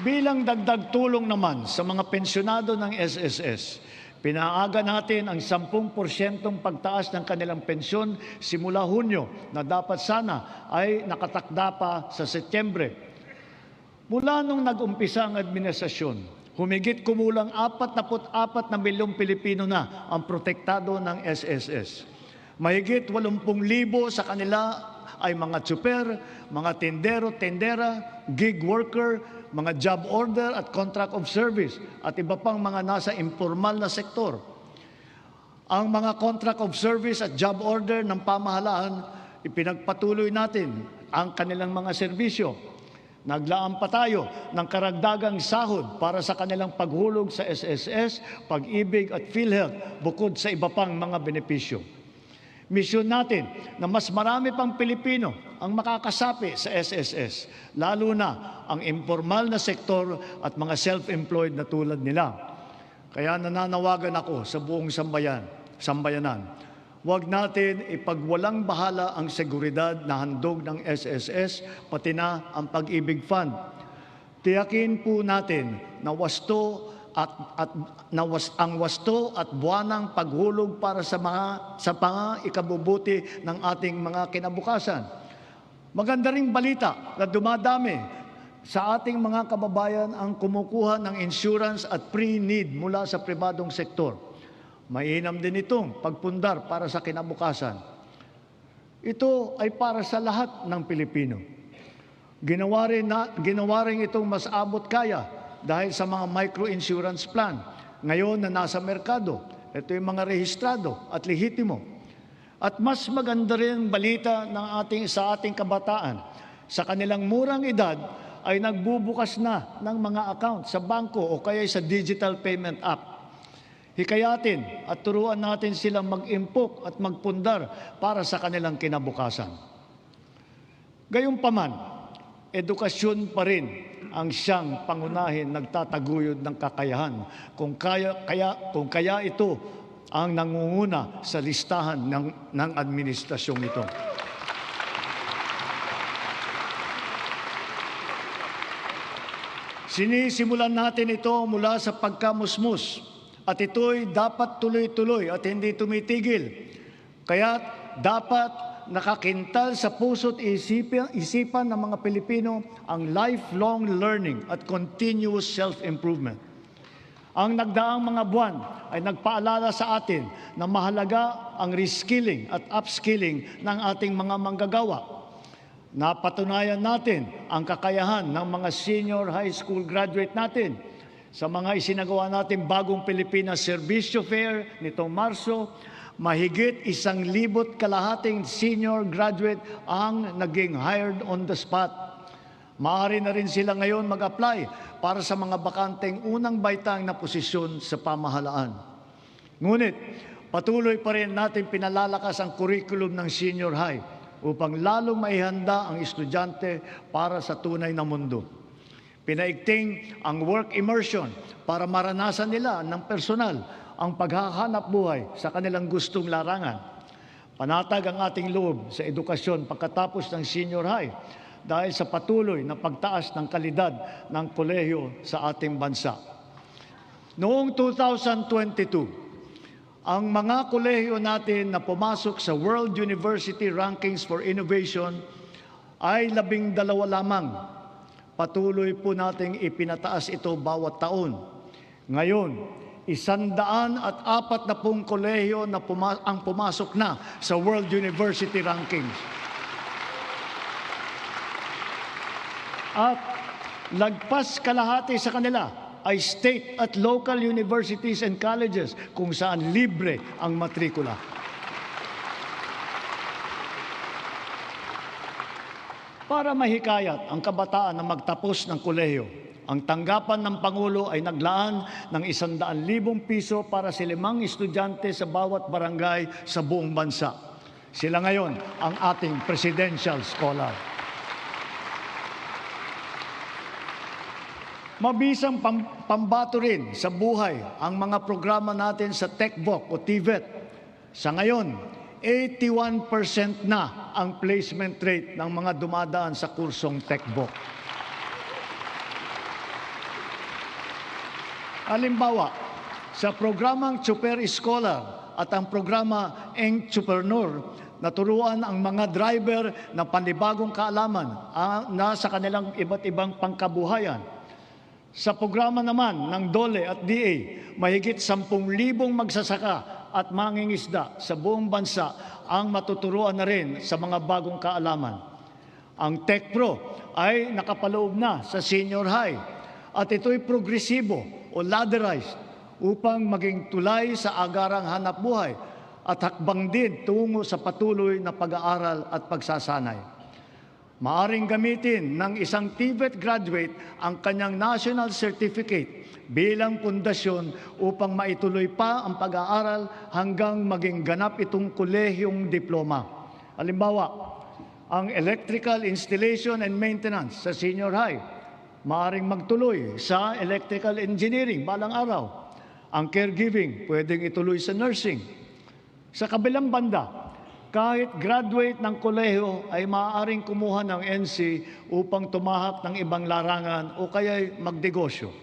Bilang dagdag tulong naman sa mga pensyonado ng SSS, Pinaaga natin ang 10% pagtaas ng kanilang pensyon simula Hunyo na dapat sana ay nakatakda pa sa Setyembre. Mula nung nag-umpisa ang administrasyon, humigit kumulang 44 na milyong Pilipino na ang protektado ng SSS. Mahigit 80,000 sa kanila ay mga tsuper, mga tendero, tendera, gig worker, mga job order at contract of service at iba pang mga nasa informal na sektor. Ang mga contract of service at job order ng pamahalaan, ipinagpatuloy natin ang kanilang mga serbisyo. Naglaan pa tayo ng karagdagang sahod para sa kanilang paghulog sa SSS, Pag-ibig at PhilHealth bukod sa iba pang mga benepisyo. Misyon natin na mas marami pang Pilipino ang makakasapi sa SSS, lalo na ang informal na sektor at mga self-employed na tulad nila. Kaya nananawagan ako sa buong sambayanan, huwag natin ipagwalang bahala ang seguridad na handog ng SSS, pati na ang Pag-ibig Fund. Tiyakin po natin na ang wasto at buwanang paghulog para sa mga ikabubuti ng ating mga kinabukasan. Maganda ring balita na dumadami sa ating mga kababayan ang kumukuha ng insurance at pre-need mula sa pribadong sektor. Mainam din itong pagpundar para sa kinabukasan. Ito ay para sa lahat ng Pilipino. Ginawa rin itong mas abot kaya dahil sa mga micro-insurance plan. Ngayon na nasa merkado, ito yung mga rehistrado at lehitimo. At mas maganda rin balita sa ating kabataan. Sa kanilang murang edad ay nagbubukas na ng mga account sa bangko o kaya sa digital payment app. Hikayatin at turuan natin silang mag-impok at magpundar para sa kanilang kinabukasan. Gayunpaman, edukasyon pa rin ang siyang pangunahin nagtataguyod ng kakayahan. Kung kaya ito ang nangunguna sa listahan ng administrasyong ito. Sinisimulan natin ito mula sa pagkamusmus at ito'y dapat tuloy-tuloy at hindi tumitigil. Kaya dapat nakakintal sa puso't isipan ng mga Pilipino ang lifelong learning at continuous self-improvement. Ang nagdaang mga buwan ay nagpaalala sa atin na mahalaga ang reskilling at upskilling ng ating mga manggagawa. Napatunayan natin ang kakayahan ng mga senior high school graduate natin sa mga isinagawa natin bagong Pilipinas Serbisyo Fair nitong Marso. Mahigit 1,200 senior graduate ang naging hired on the spot. Maaari na rin sila ngayon mag-apply para sa mga bakanteng unang baitang na posisyon sa pamahalaan. Ngunit patuloy pa rin natin pinalalakas ang curriculum ng senior high upang lalong maihanda ang estudyante para sa tunay na mundo. Pinaigting ang work immersion para maranasan nila ng personal ang paghahanap buhay sa kanilang gustong larangan. Panatag ang ating loob sa edukasyon pagkatapos ng senior high dahil sa patuloy na pagtaas ng kalidad ng kolehiyo sa ating bansa. Noong 2022, ang mga kolehiyo natin na pumasok sa World University Rankings for Innovation ay 12 lamang. Patuloy po nating ipinataas ito bawat taon. Ngayon, 140 kolehiyo na ang pumasok na sa World University Rankings. At lagpas kalahati sa kanila ay state at local universities and colleges kung saan libre ang matrikula. Para mahikayat ang kabataan na magtapos ng kolehiyo, ang tanggapan ng Pangulo ay naglaan ng 100,000 piso para sa 5 estudyante sa bawat barangay sa buong bansa. Sila ngayon ang ating presidential scholar. Mabisang pambato rin sa buhay ang mga programa natin sa TechVoc o TVET. Sa ngayon, 81% na ang placement rate ng mga dumadaan sa kursong TechVoc. Halimbawa, Sa programang Super Scholar at ang programa Entrepreneur, naturuan ang mga driver ng panibagong kaalaman na sa kanilang iba't ibang pangkabuhayan. Sa programa naman ng DOLE at DA, mahigit 10,000 magsasaka at mangingisda sa buong bansa ang matuturuan na rin sa mga bagong kaalaman. Ang TechPro ay nakapaloob na sa senior high at ito'y progresibo o ladderized upang maging tulay sa agarang hanap buhay at hakbang din tungo sa patuloy na pag-aaral at pagsasanay. Maaring gamitin ng isang TVET graduate ang kanyang national certificate bilang pundasyon upang maituloy pa ang pag-aaral hanggang maging ganap itong kolehiyong diploma. Halimbawa, ang electrical installation and maintenance sa senior high, maaring magtuloy sa electrical engineering balang araw. Ang caregiving, pwedeng ituloy sa nursing. Sa kabilang banda, kahit graduate ng kolehiyo ay maaaring kumuha ng NC upang tumahak ng ibang larangan o kaya'y magnegosyo.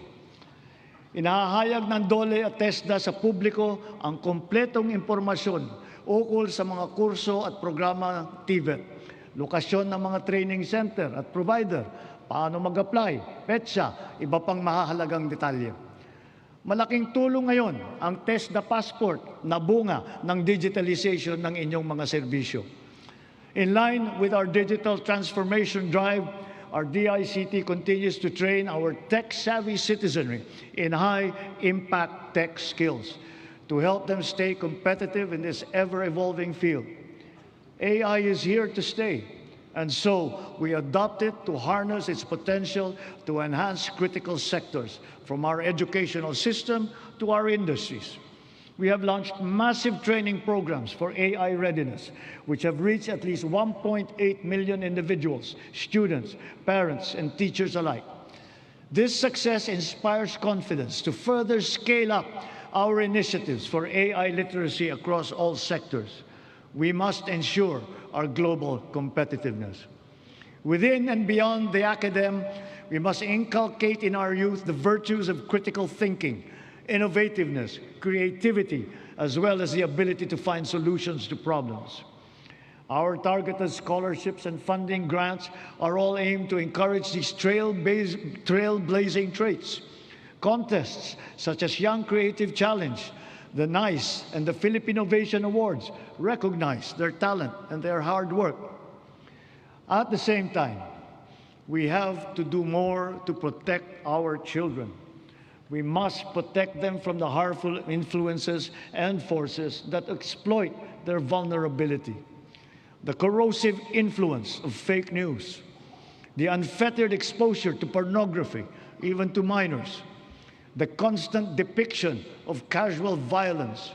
Inahahayag ng DOLE at TESDA sa publiko ang kompletong impormasyon ukol sa mga kurso at programa ng TVET, lokasyon ng mga training center at provider, paano mag-apply, petsa, iba pang mahahalagang detalye. Malaking tulong ngayon ang TESDA Passport na bunga ng digitalization ng inyong mga serbisyo. In line with our digital transformation drive, our DICT continues to train our tech-savvy citizenry in high-impact tech skills to help them stay competitive in this ever-evolving field. AI is here to stay, and so we adopt it to harness its potential to enhance critical sectors, from our educational system to our industries. We have launched massive training programs for AI readiness, which have reached at least 1.8 million individuals, students, parents, and teachers alike. This success inspires confidence to further scale up our initiatives for AI literacy across all sectors. We must ensure our global competitiveness. Within and beyond the academe, we must inculcate in our youth the virtues of critical thinking, innovativeness, creativity, as well as the ability to find solutions to problems. Our targeted scholarships and funding grants are all aimed to encourage these trailblazing traits. Contests such as Young Creative Challenge, the NICE, and the Philippine Innovation Awards recognize their talent and their hard work. At the same time, we have to do more to protect our children. We must protect them from the harmful influences and forces that exploit their vulnerability. The corrosive influence of fake news, the unfettered exposure to pornography, even to minors, the constant depiction of casual violence,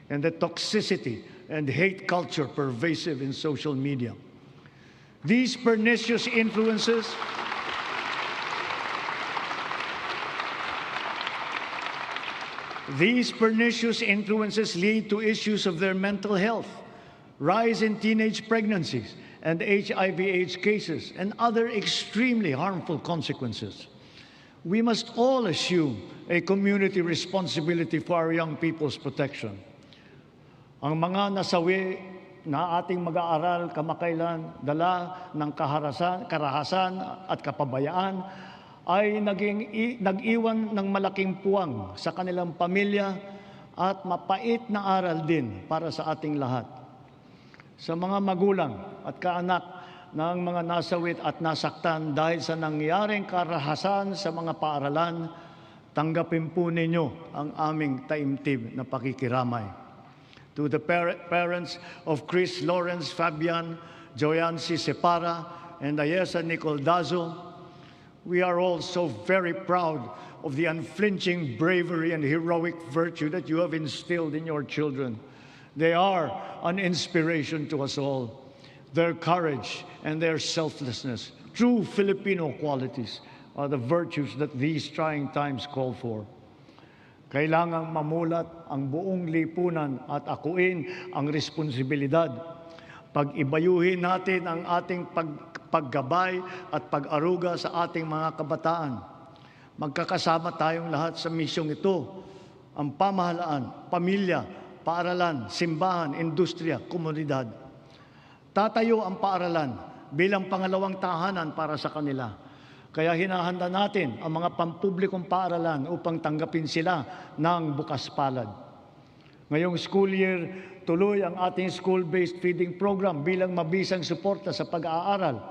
and the toxicity and hate culture pervasive in social media. These pernicious influences lead to issues of their mental health, rise in teenage pregnancies and HIV/AIDS cases, and other extremely harmful consequences. We must all assume a community responsibility for our young people's protection. Ang mga nasawi na ating mag-aaral kamakailan, dala ng karahasan at kapabayaan, ay nag-iwan ng malaking puwang sa kanilang pamilya at mapait na aral din para sa ating lahat. Sa mga magulang at kaanak ng mga nasawit at nasaktan dahil sa nangyaring karahasan sa mga paaralan, tanggapin po ninyo ang aming taimtim na pakikiramay. To the parents of Chris Lawrence Fabian, Joyancy Separa, and Ayesa Nicole Dazo, we are all so very proud of the unflinching bravery and heroic virtue that you have instilled in your children. They are an inspiration to us all. Their courage and their selflessness, true Filipino qualities, are the virtues that these trying times call for. Kailangang mamulat ang buong lipunan at akuin ang responsibilidad. Pag-ibayuhin natin ang ating paggabay at pag-aruga sa ating mga kabataan. Magkakasama tayong lahat sa misyong ito ang pamahalaan, pamilya, paaralan, simbahan, industriya, komunidad. Tatayo ang paaralan bilang pangalawang tahanan para sa kanila. Kaya hinahanda natin ang mga pampublikong paaralan upang tanggapin sila ng bukas palad. Ngayong school year, tuloy ang ating school-based feeding program bilang mabisang suporta sa pag-aaral.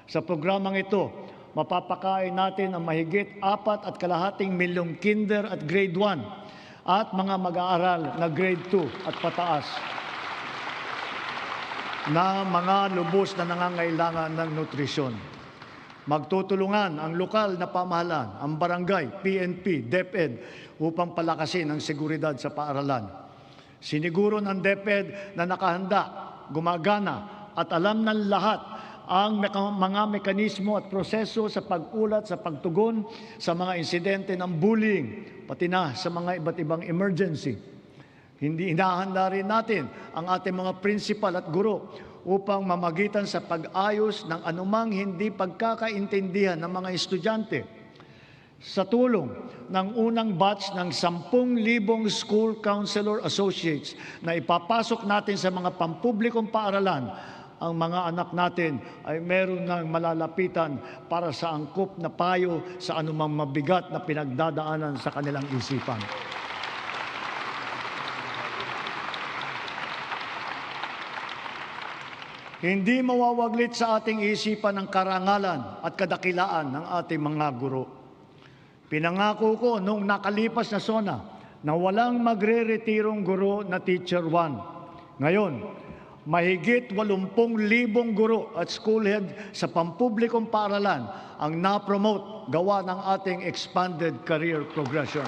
Sa programang ito, mapapakain natin ang mahigit 4.5 milyong kinder at grade 1 at mga mag-aaral na grade 2 at pataas na mga lubos na nangangailangan ng nutrisyon. Magtutulungan ang lokal na pamahalaan, ang barangay, PNP, DepEd upang palakasin ang seguridad sa paaralan. Siniguro ng DepEd na nakahanda, gumagana at alam ng lahat ang mga mekanismo at proseso sa pag-ulat, sa pagtugon sa mga insidente ng bullying, pati na sa mga iba't ibang emergency. Hindi inahanda rin natin ang ating mga principal at guro upang mamagitan sa pag-ayos ng anumang hindi pagkakaintindihan ng mga estudyante. Sa tulong ng unang batch ng 10,000 school counselor associates na ipapasok natin sa mga pampublikong paaralan, ang mga anak natin ay meron ng malalapitan para sa angkop na payo sa anumang mabigat na pinagdadaanan sa kanilang isipan. Hindi mawawaglit sa ating isipan ang karangalan at kadakilaan ng ating mga guro. Pinangako ko noong nakalipas na SONA na walang magre-retirong guro na Teacher 1. Ngayon, mahigit 80,000 guro at school head sa pampublikong paaralan ang na-promote gawa ng ating expanded career progression.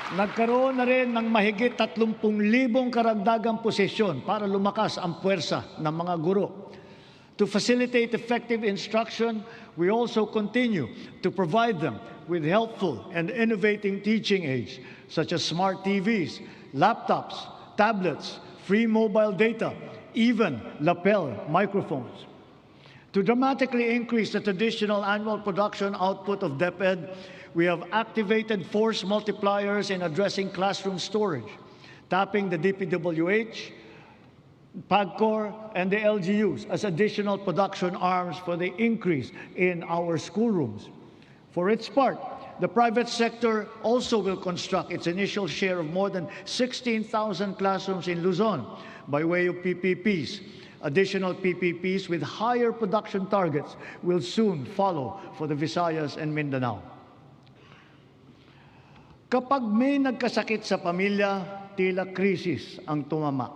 Nagkaroon na rin ng mahigit 30,000 karagdagang posisyon para lumakas ang puwersa ng mga guro. To facilitate effective instruction, we also continue to provide them with helpful and innovating teaching aids such as smart TVs, laptops, tablets, free mobile data, even lapel microphones. To dramatically increase the traditional annual production output of DepEd, we have activated force multipliers in addressing classroom storage, tapping the DPWH, PAGCOR, and the LGUs as additional production arms for the increase in our schoolrooms. For its part, the private sector also will construct its initial share of more than 16,000 classrooms in Luzon by way of PPPs. Additional PPPs with higher production targets will soon follow for the Visayas and Mindanao. Kapag may nagkasakit sa pamilya, tila krisis ang tumama.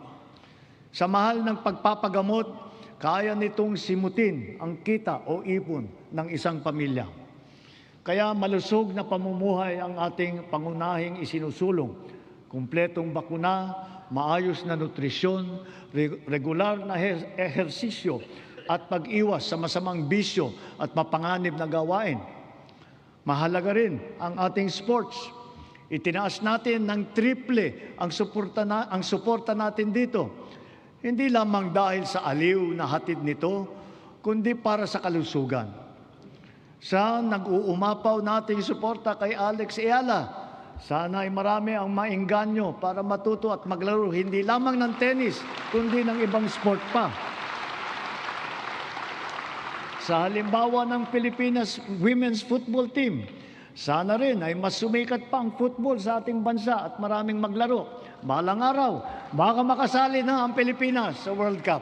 Sa mahal ng pagpapagamot, kaya nitong simutin ang kita o ipon ng isang pamilya. Kaya malusog na pamumuhay ang ating pangunahing isinusulong. Kumpletong bakuna, maayos na nutrisyon, regular na ehersisyo at pag-iwas sa masamang bisyo at mapanganib na gawain. Mahalaga rin ang ating sports. Itinaas natin ng triple ang suporta natin dito. Hindi lamang dahil sa aliw na hatid nito, kundi para sa kalusugan. Sa nag-uumapaw nating suporta kay Alex Eala, sana ay marami ang maengganyo para matuto at maglaro hindi lamang ng tennis, kundi ng ibang sport pa. Sa halimbawa ng Pilipinas Women's Football Team, sana rin ay mas sumikat pa ang football sa ating bansa at maraming maglaro. Balang araw, baka makasali na ang Pilipinas sa World Cup.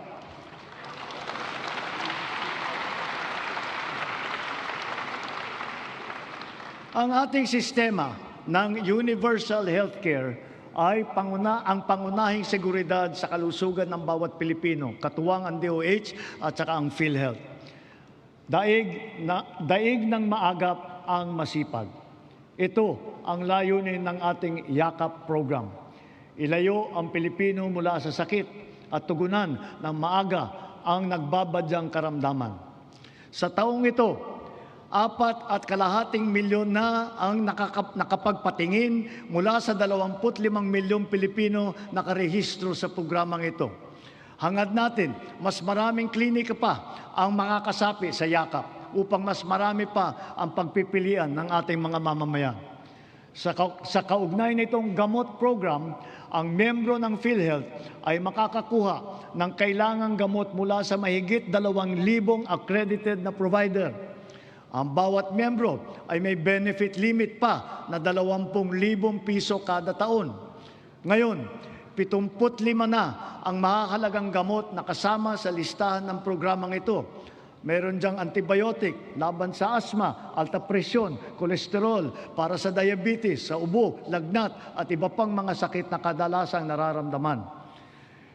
Ang ating sistema ng universal healthcare ay ang pangunahing seguridad sa kalusugan ng bawat Pilipino, katuwang ang DOH at saka ang PhilHealth. Daig ng maagap ang masipag. Ito ang layunin ng ating YAKAP program. Ilayo ang Pilipino mula sa sakit at tugunan ng maaga ang nagbabadyang karamdaman. Sa taong ito, 4.5 milyon na ang nakapagpatingin mula sa 25 milyong Pilipino nakarehistro sa programang ito. Hangad natin, mas maraming klinika pa ang makakasapi sa YAKAP upang mas marami pa ang pagpipilian ng ating mga mamamayan. Sa kaugnay nitong gamot program, ang membro ng PhilHealth ay makakakuha ng kailangang gamot mula sa mahigit 2,000 accredited na provider. Ang bawat membro ay may benefit limit pa na 20,000 piso kada taon. Ngayon, 75 na ang mahahalagang gamot na kasama sa listahan ng programang ito. Meron diyang antibiotic, laban sa asma, alta presyon, kolesterol, para sa diabetes, sa ubo, lagnat, at iba pang mga sakit na kadalasang nararamdaman.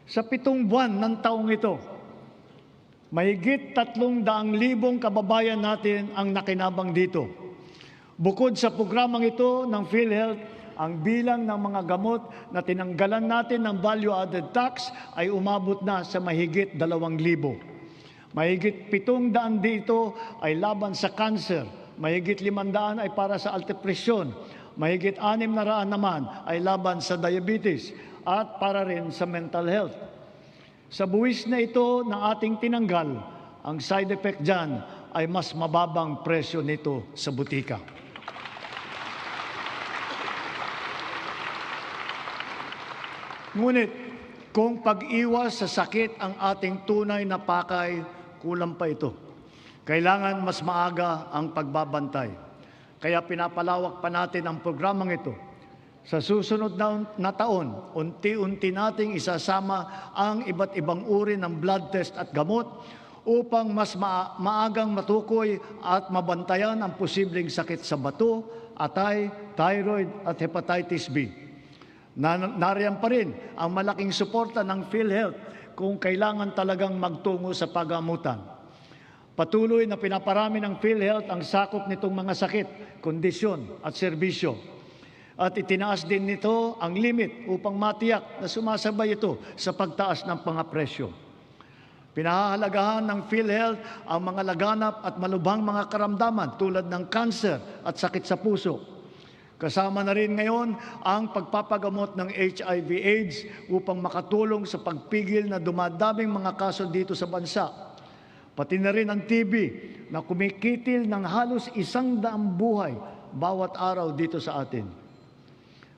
Sa 7 buwan ng taong ito, mahigit 300,000 kababayan natin ang nakinabang dito. Bukod sa programang ito ng PhilHealth, ang bilang ng mga gamot na tinanggalan natin ng value-added tax ay umabot na sa mahigit 2,000. Mahigit 700 dito ay laban sa cancer, mahigit 500 ay para sa alta presyon, mahigit 600 naman ay laban sa diabetes at para rin sa mental health. Sa buwis na ito na ating tinanggal, ang side effect dyan ay mas mababang presyo nito sa butika. Ngunit kung pag-iwas sa sakit ang ating tunay na pakay, kulang pa ito. Kailangan mas maaga ang pagbabantay. Kaya pinapalawak pa natin ang programang ito. Sa susunod na taon, unti-unti nating isasama ang iba't ibang uri ng blood test at gamot upang mas maagang matukoy at mabantayan ang posibleng sakit sa bato, atay, thyroid at hepatitis B. Nariyan pa rin ang malaking suporta ng PhilHealth kung kailangan talagang magtungo sa pagamutan. Patuloy na pinaparami ng PhilHealth ang sakop nitong mga sakit, kondisyon at serbisyo. At itinaas din nito ang limit upang matiyak na sumasabay ito sa pagtaas ng mga presyo. Pinahahalagahan ng PhilHealth ang mga laganap at malubhang mga karamdaman tulad ng cancer at sakit sa puso. Kasama na rin ngayon ang pagpapagamot ng HIV/AIDS upang makatulong sa pagpigil na dumadaming mga kaso dito sa bansa. Pati na rin ang TB na kumikitil ng halos 100 buhay bawat araw dito sa atin.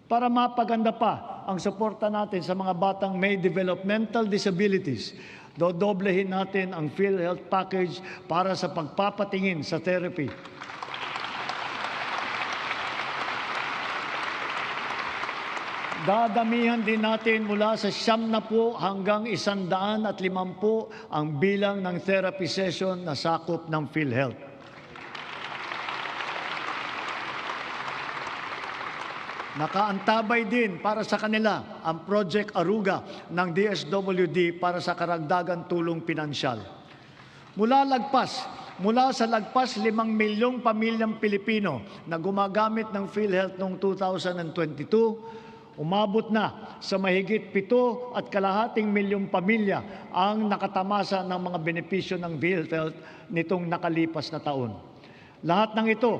Para mapaganda pa ang suporta natin sa mga batang may developmental disabilities, dodoblehin natin ang PhilHealth package para sa pagpapatingin sa therapy. Dadamihan din natin mula sa 70 hanggang 150 ang bilang ng therapy session na sakop ng PhilHealth. Nakaantabay din para sa kanila ang Project Aruga ng DSWD para sa karagdagan tulong pinansyal. Mula sa lagpas 5 milyong pamilyang Pilipino na gumagamit ng PhilHealth noong 2022, umabot na sa mahigit 7.5 milyong pamilya ang nakatamasa ng mga benepisyo ng PhilHealth nitong nakalipas na taon. Lahat ng ito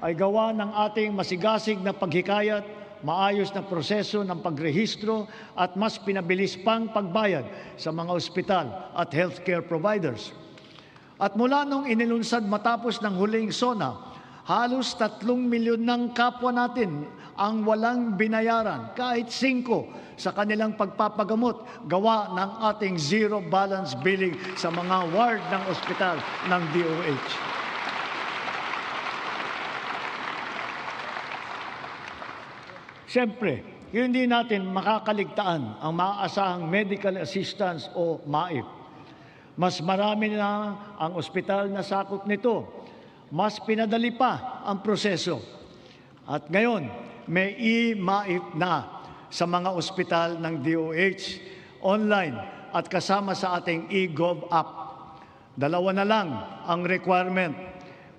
ay gawa ng ating masigasig na paghikayat, maayos na proseso ng pagrehistro at mas pinabilis pang pagbayad sa mga ospital at healthcare providers. At mula nung inilunsad matapos ng huling SONA, halos 3 milyon ng kapwa natin ang walang binayaran, kahit 5 sa kanilang pagpapagamot, gawa ng ating zero balance billing sa mga ward ng ospital ng DOH. Siyempre, hindi natin makakaligtaan ang maaasahang medical assistance o MAIP. Mas marami na ang ospital na sakop nito. Mas pinadali pa ang proseso. At ngayon, may e-MAIP na sa mga ospital ng DOH, online at kasama sa ating e-Gov app. 2 na lang ang requirement.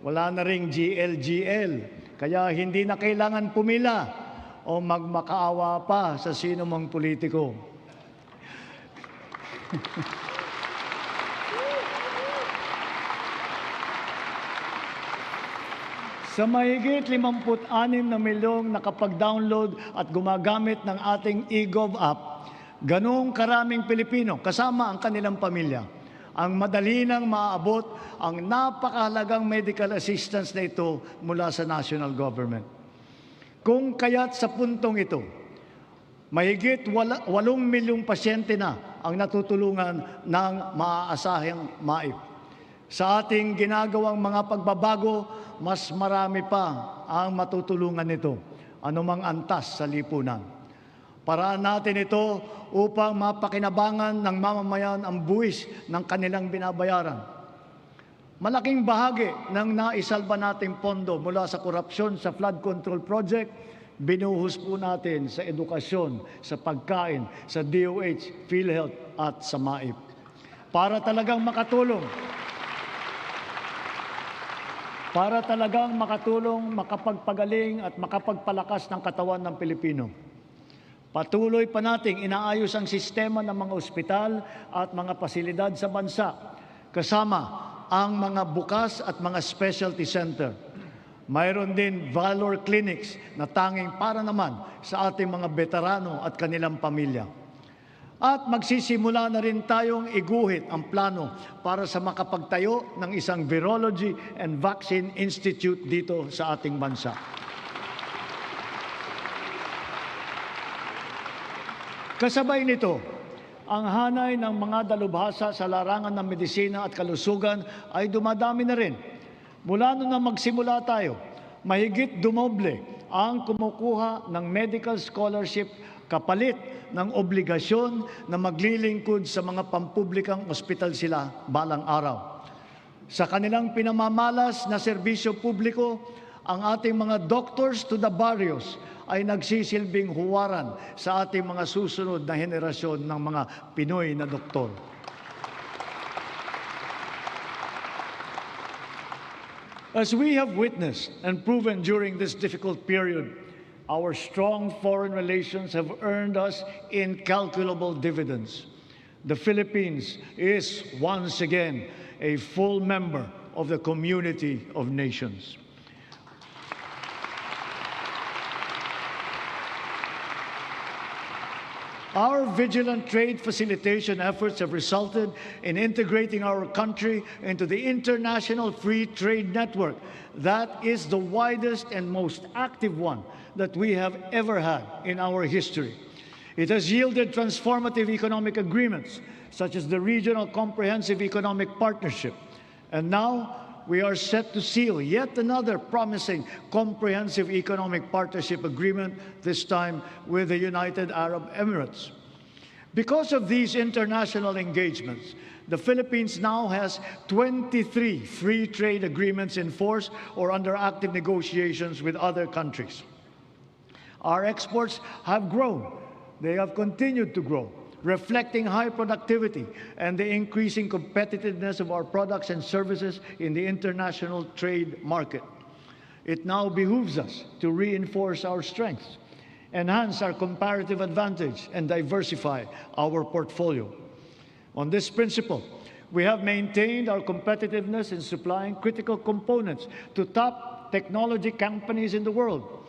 Wala na ring GLGL, kaya hindi na kailangan pumila o magmakaawa pa sa sino mang politiko. Sa mahigit 56 na milyong nakapag-download at gumagamit ng ating e-Gov app, ganong karaming Pilipino, kasama ang kanilang pamilya, ang madali nang maaabot ang napakahalagang medical assistance na ito mula sa national government. Kung kaya't sa puntong ito, mahigit 8 milyong pasyente na ang natutulungan ng maaasahang MAIP. Sa ating ginagawang mga pagbabago, mas marami pa ang matutulungan nito, anumang antas sa lipunan. Paraan natin ito upang mapakinabangan ng mamamayan ang buwis ng kanilang binabayaran. Malaking bahagi ng naisalba nating pondo mula sa korupsyon sa flood control project, binuhos po natin sa edukasyon, sa pagkain, sa DOH, PhilHealth at sa MAIP. Para talagang makatulong, makapagpagaling at makapagpalakas ng katawan ng Pilipino. Patuloy pa nating inaayos ang sistema ng mga ospital at mga pasilidad sa bansa, kasama ang mga bukas at mga specialty center. Mayroon din Valor Clinics na tanging para naman sa ating mga veterano at kanilang pamilya. At magsisimula na rin tayong iguhit ang plano para sa makapagtayo ng isang Virology and Vaccine Institute dito sa ating bansa. Kasabay nito, ang hanay ng mga dalubhasa sa larangan ng medisina at kalusugan ay dumadami na rin. Mula nung magsimula tayo, mahigit dumoble ang kumukuha ng medical scholarship kapalit ng obligasyon na maglilingkod sa mga pampublikang ospital sila balang araw. Sa kanilang pinamamalas na serbisyo publiko, ang ating mga doctors to the barrios ay nagsisilbing huwaran sa ating mga susunod na henerasyon ng mga Pinoy na doktor. As we have witnessed and proven during this difficult period, our strong foreign relations have earned us incalculable dividends. The Philippines is once again a full member of the community of nations. Our vigilant trade facilitation efforts have resulted in integrating our country into the international free trade network that is the widest and most active one that we have ever had in our history. It has yielded transformative economic agreements such as the Regional Comprehensive Economic Partnership. And now we are set to seal yet another promising comprehensive economic partnership agreement, this time with the United Arab Emirates. Because of these international engagements, the Philippines now has 23 free trade agreements in force or under active negotiations with other countries. Our exports have grown. They have continued to grow, reflecting high productivity and the increasing competitiveness of our products and services in the international trade market. It now behooves us to reinforce our strengths, enhance our comparative advantage, and diversify our portfolio. On this principle, we have maintained our competitiveness in supplying critical components to top technology companies in the world.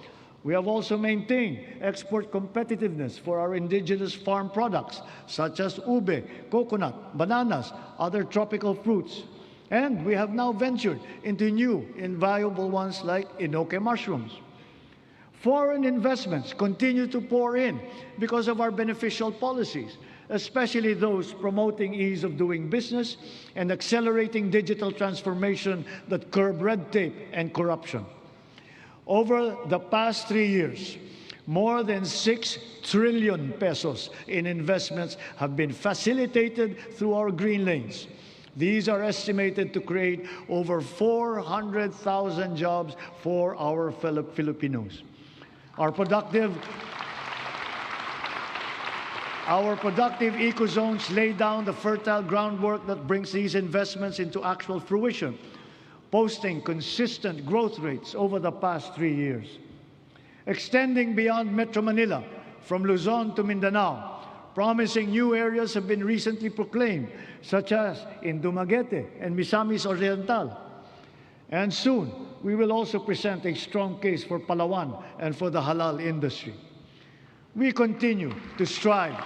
We have also maintained export competitiveness for our indigenous farm products, such as ube, coconut, bananas, other tropical fruits. And we have now ventured into new, invaluable ones like enoke mushrooms. Foreign investments continue to pour in because of our beneficial policies, especially those promoting ease of doing business and accelerating digital transformation that curb red tape and corruption. Over the past 3 years, more than 6 trillion pesos in investments have been facilitated through our green lanes. These are estimated to create over 400,000 jobs for our Filipinos. Our productive eco-zones lay down the fertile groundwork that brings these investments into actual fruition, posting consistent growth rates over the past 3 years. Extending beyond Metro Manila, from Luzon to Mindanao, promising new areas have been recently proclaimed, such as in Dumaguete and Misamis Oriental. And soon, we will also present a strong case for Palawan and for the halal industry. We continue to strive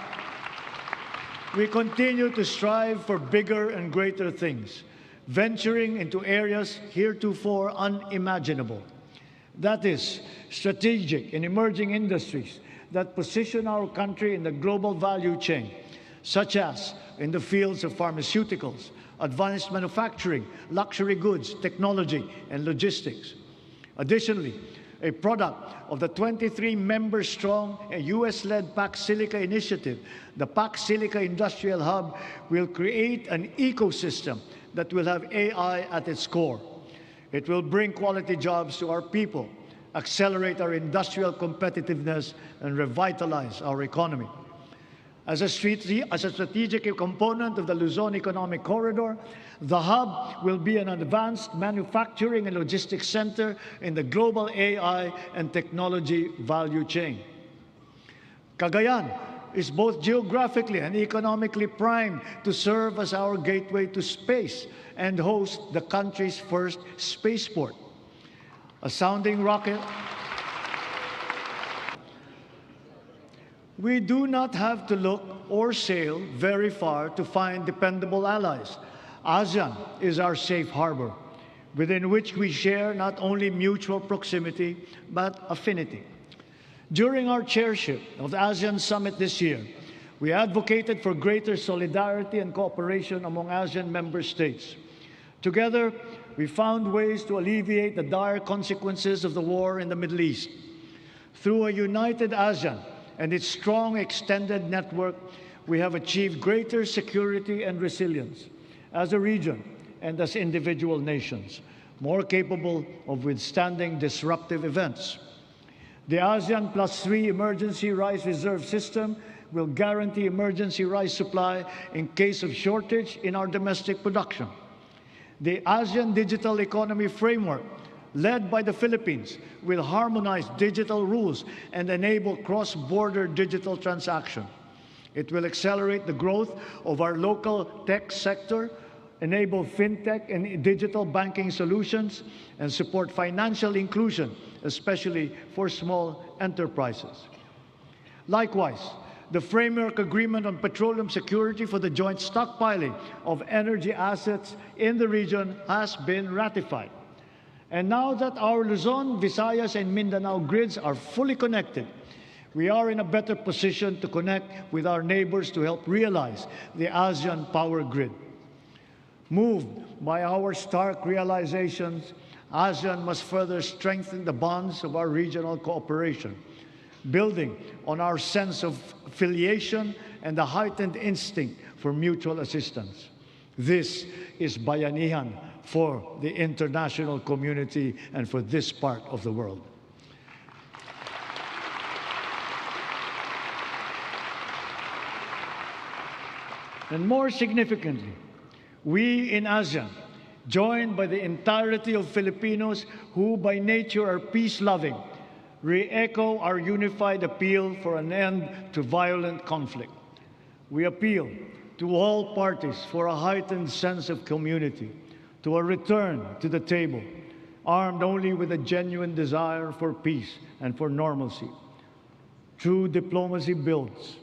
We continue to strive for bigger and greater things, venturing into areas heretofore unimaginable. That is, strategic and emerging industries that position our country in the global value chain, such as in the fields of pharmaceuticals, advanced manufacturing, luxury goods, technology, and logistics. Additionally, a product of the 23-member-strong US-led Pax Silica initiative, the Pax Silica Industrial Hub will create an ecosystem that will have AI at its core. It will bring quality jobs to our people, accelerate our industrial competitiveness, and revitalize our economy. As a strategic component of the Luzon Economic Corridor, the hub will be an advanced manufacturing and logistics center in the global AI and technology value chain. Cagayan is both geographically and economically primed to serve as our gateway to space and host the country's first spaceport. A sounding rocket. We do not have to look or sail very far to find dependable allies. ASEAN is our safe harbor, within which we share not only mutual proximity, but affinity. During our chairship of the ASEAN Summit this year, we advocated for greater solidarity and cooperation among ASEAN member states. Together, we found ways to alleviate the dire consequences of the war in the Middle East. Through a united ASEAN and its strong extended network, we have achieved greater security and resilience as a region and as individual nations, more capable of withstanding disruptive events. The ASEAN +3 Emergency Rice Reserve System will guarantee emergency rice supply in case of shortage in our domestic production. The ASEAN Digital Economy Framework, led by the Philippines, will harmonize digital rules and enable cross-border digital transaction. It will accelerate the growth of our local tech sector, enable fintech and digital banking solutions, and support financial inclusion, especially for small enterprises. Likewise, the Framework Agreement on Petroleum Security for the joint stockpiling of energy assets in the region has been ratified. And now that our Luzon, Visayas, and Mindanao grids are fully connected, we are in a better position to connect with our neighbors to help realize the ASEAN power grid. Moved by our stark realizations, ASEAN must further strengthen the bonds of our regional cooperation, building on our sense of affiliation and the heightened instinct for mutual assistance. This is bayanihan for the international community and for this part of the world. And more significantly, we in ASEAN, joined by the entirety of Filipinos who by nature are peace-loving, re-echo our unified appeal for an end to violent conflict. We appeal to all parties for a heightened sense of community, to a return to the table, armed only with a genuine desire for peace and for normalcy. True diplomacy builds,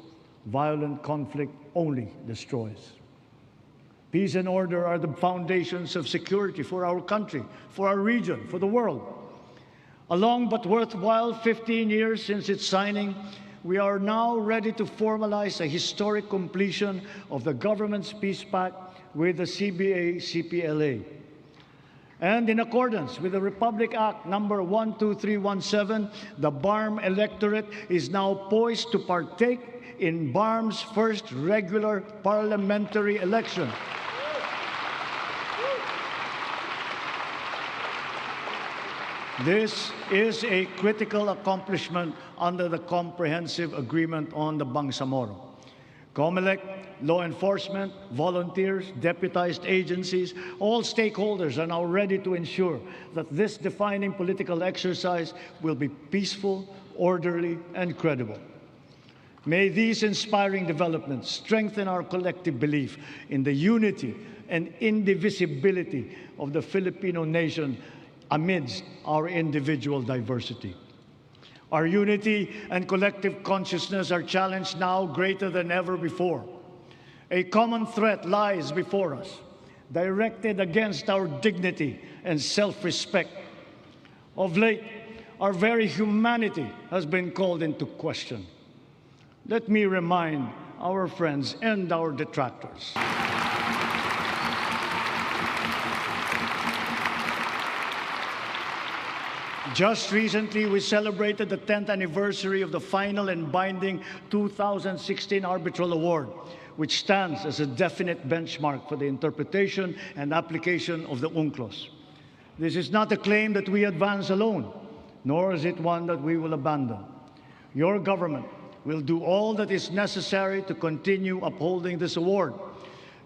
violent conflict only destroys. Peace and order are the foundations of security for our country, for our region, for the world. A long but worthwhile 15 years since its signing, we are now ready to formalize a historic completion of the government's peace pact with the CBA-CPLA. And in accordance with the Republic Act number 12317, the BARM electorate is now poised to partake in BARM's first regular parliamentary election. This is a critical accomplishment under the Comprehensive Agreement on the Bangsamoro. COMELEC, law enforcement, volunteers, deputized agencies, all stakeholders are now ready to ensure that this defining political exercise will be peaceful, orderly, and credible. May these inspiring developments strengthen our collective belief in the unity and indivisibility of the Filipino nation amidst our individual diversity. Our unity and collective consciousness are challenged now greater than ever before. A common threat lies before us, directed against our dignity and self-respect. Of late, our very humanity has been called into question. Let me remind our friends and our detractors. Just recently, we celebrated the 10th anniversary of the final and binding 2016 Arbitral Award, which stands as a definite benchmark for the interpretation and application of the UNCLOS. This is not a claim that we advance alone, nor is it one that we will abandon. Your government will do all that is necessary to continue upholding this award,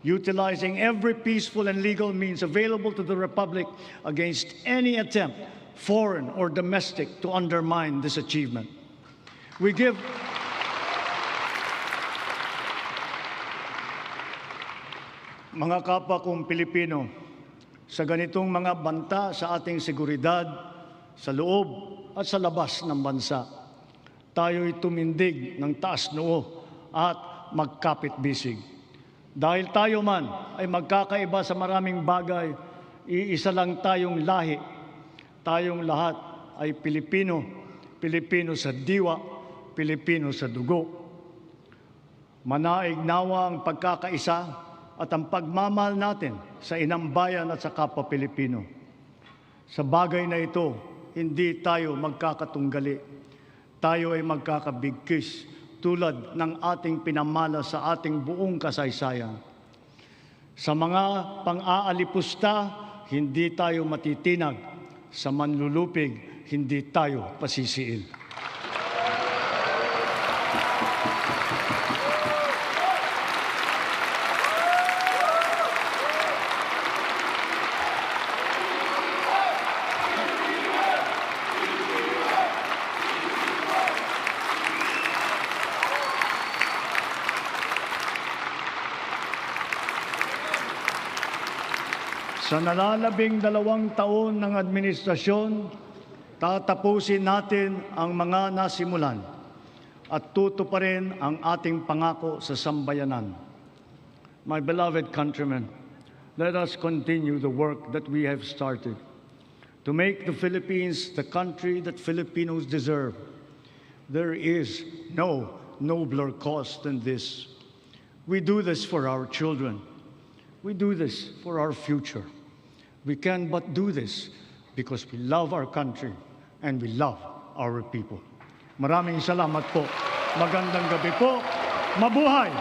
utilizing every peaceful and legal means available to the Republic against any attempt, foreign or domestic, to undermine this achievement. We give mga kapwa kong Pilipino, sa ganitong mga banta sa ating seguridad, sa loob at sa labas ng bansa, tayo'y tumindig ng taas noo at magkapit-bisig. Dahil tayo man ay magkakaiba sa maraming bagay, iisa lang tayong lahi. Tayong lahat ay Pilipino, Pilipino sa diwa, Pilipino sa dugo. Manaig nawa ang pagkakaisa at ang pagmamahal natin sa inang bayan at sa kapwa Pilipino. Sa bagay na ito, hindi tayo magkakatunggali. Tayo ay magkakabigkis tulad ng ating pinamana sa ating buong kasaysayan. Sa mga pang-aalipusta, hindi tayo matitinag. Sa manlulupig, hindi tayo pasisiil. Sa nalalabing 2 taon ng administrasyon, tatapusin natin ang mga nasimulan at tutuparin ang ating pangako sa sambayanan. My beloved countrymen, let us continue the work that we have started to make the Philippines the country that Filipinos deserve. There is no nobler cause than this. We do this for our children. We do this for our future. We can but do this because we love our country and we love our people. Maraming salamat po. Magandang gabi po. Mabuhay!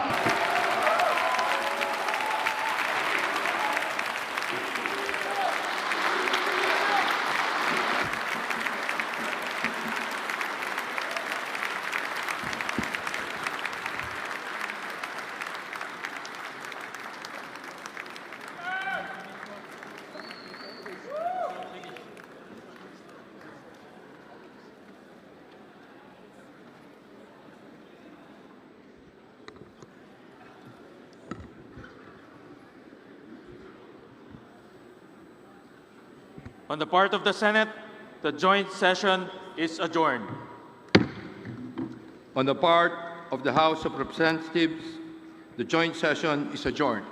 On the part of the Senate, the joint session is adjourned. On the part of the House of Representatives, the joint session is adjourned.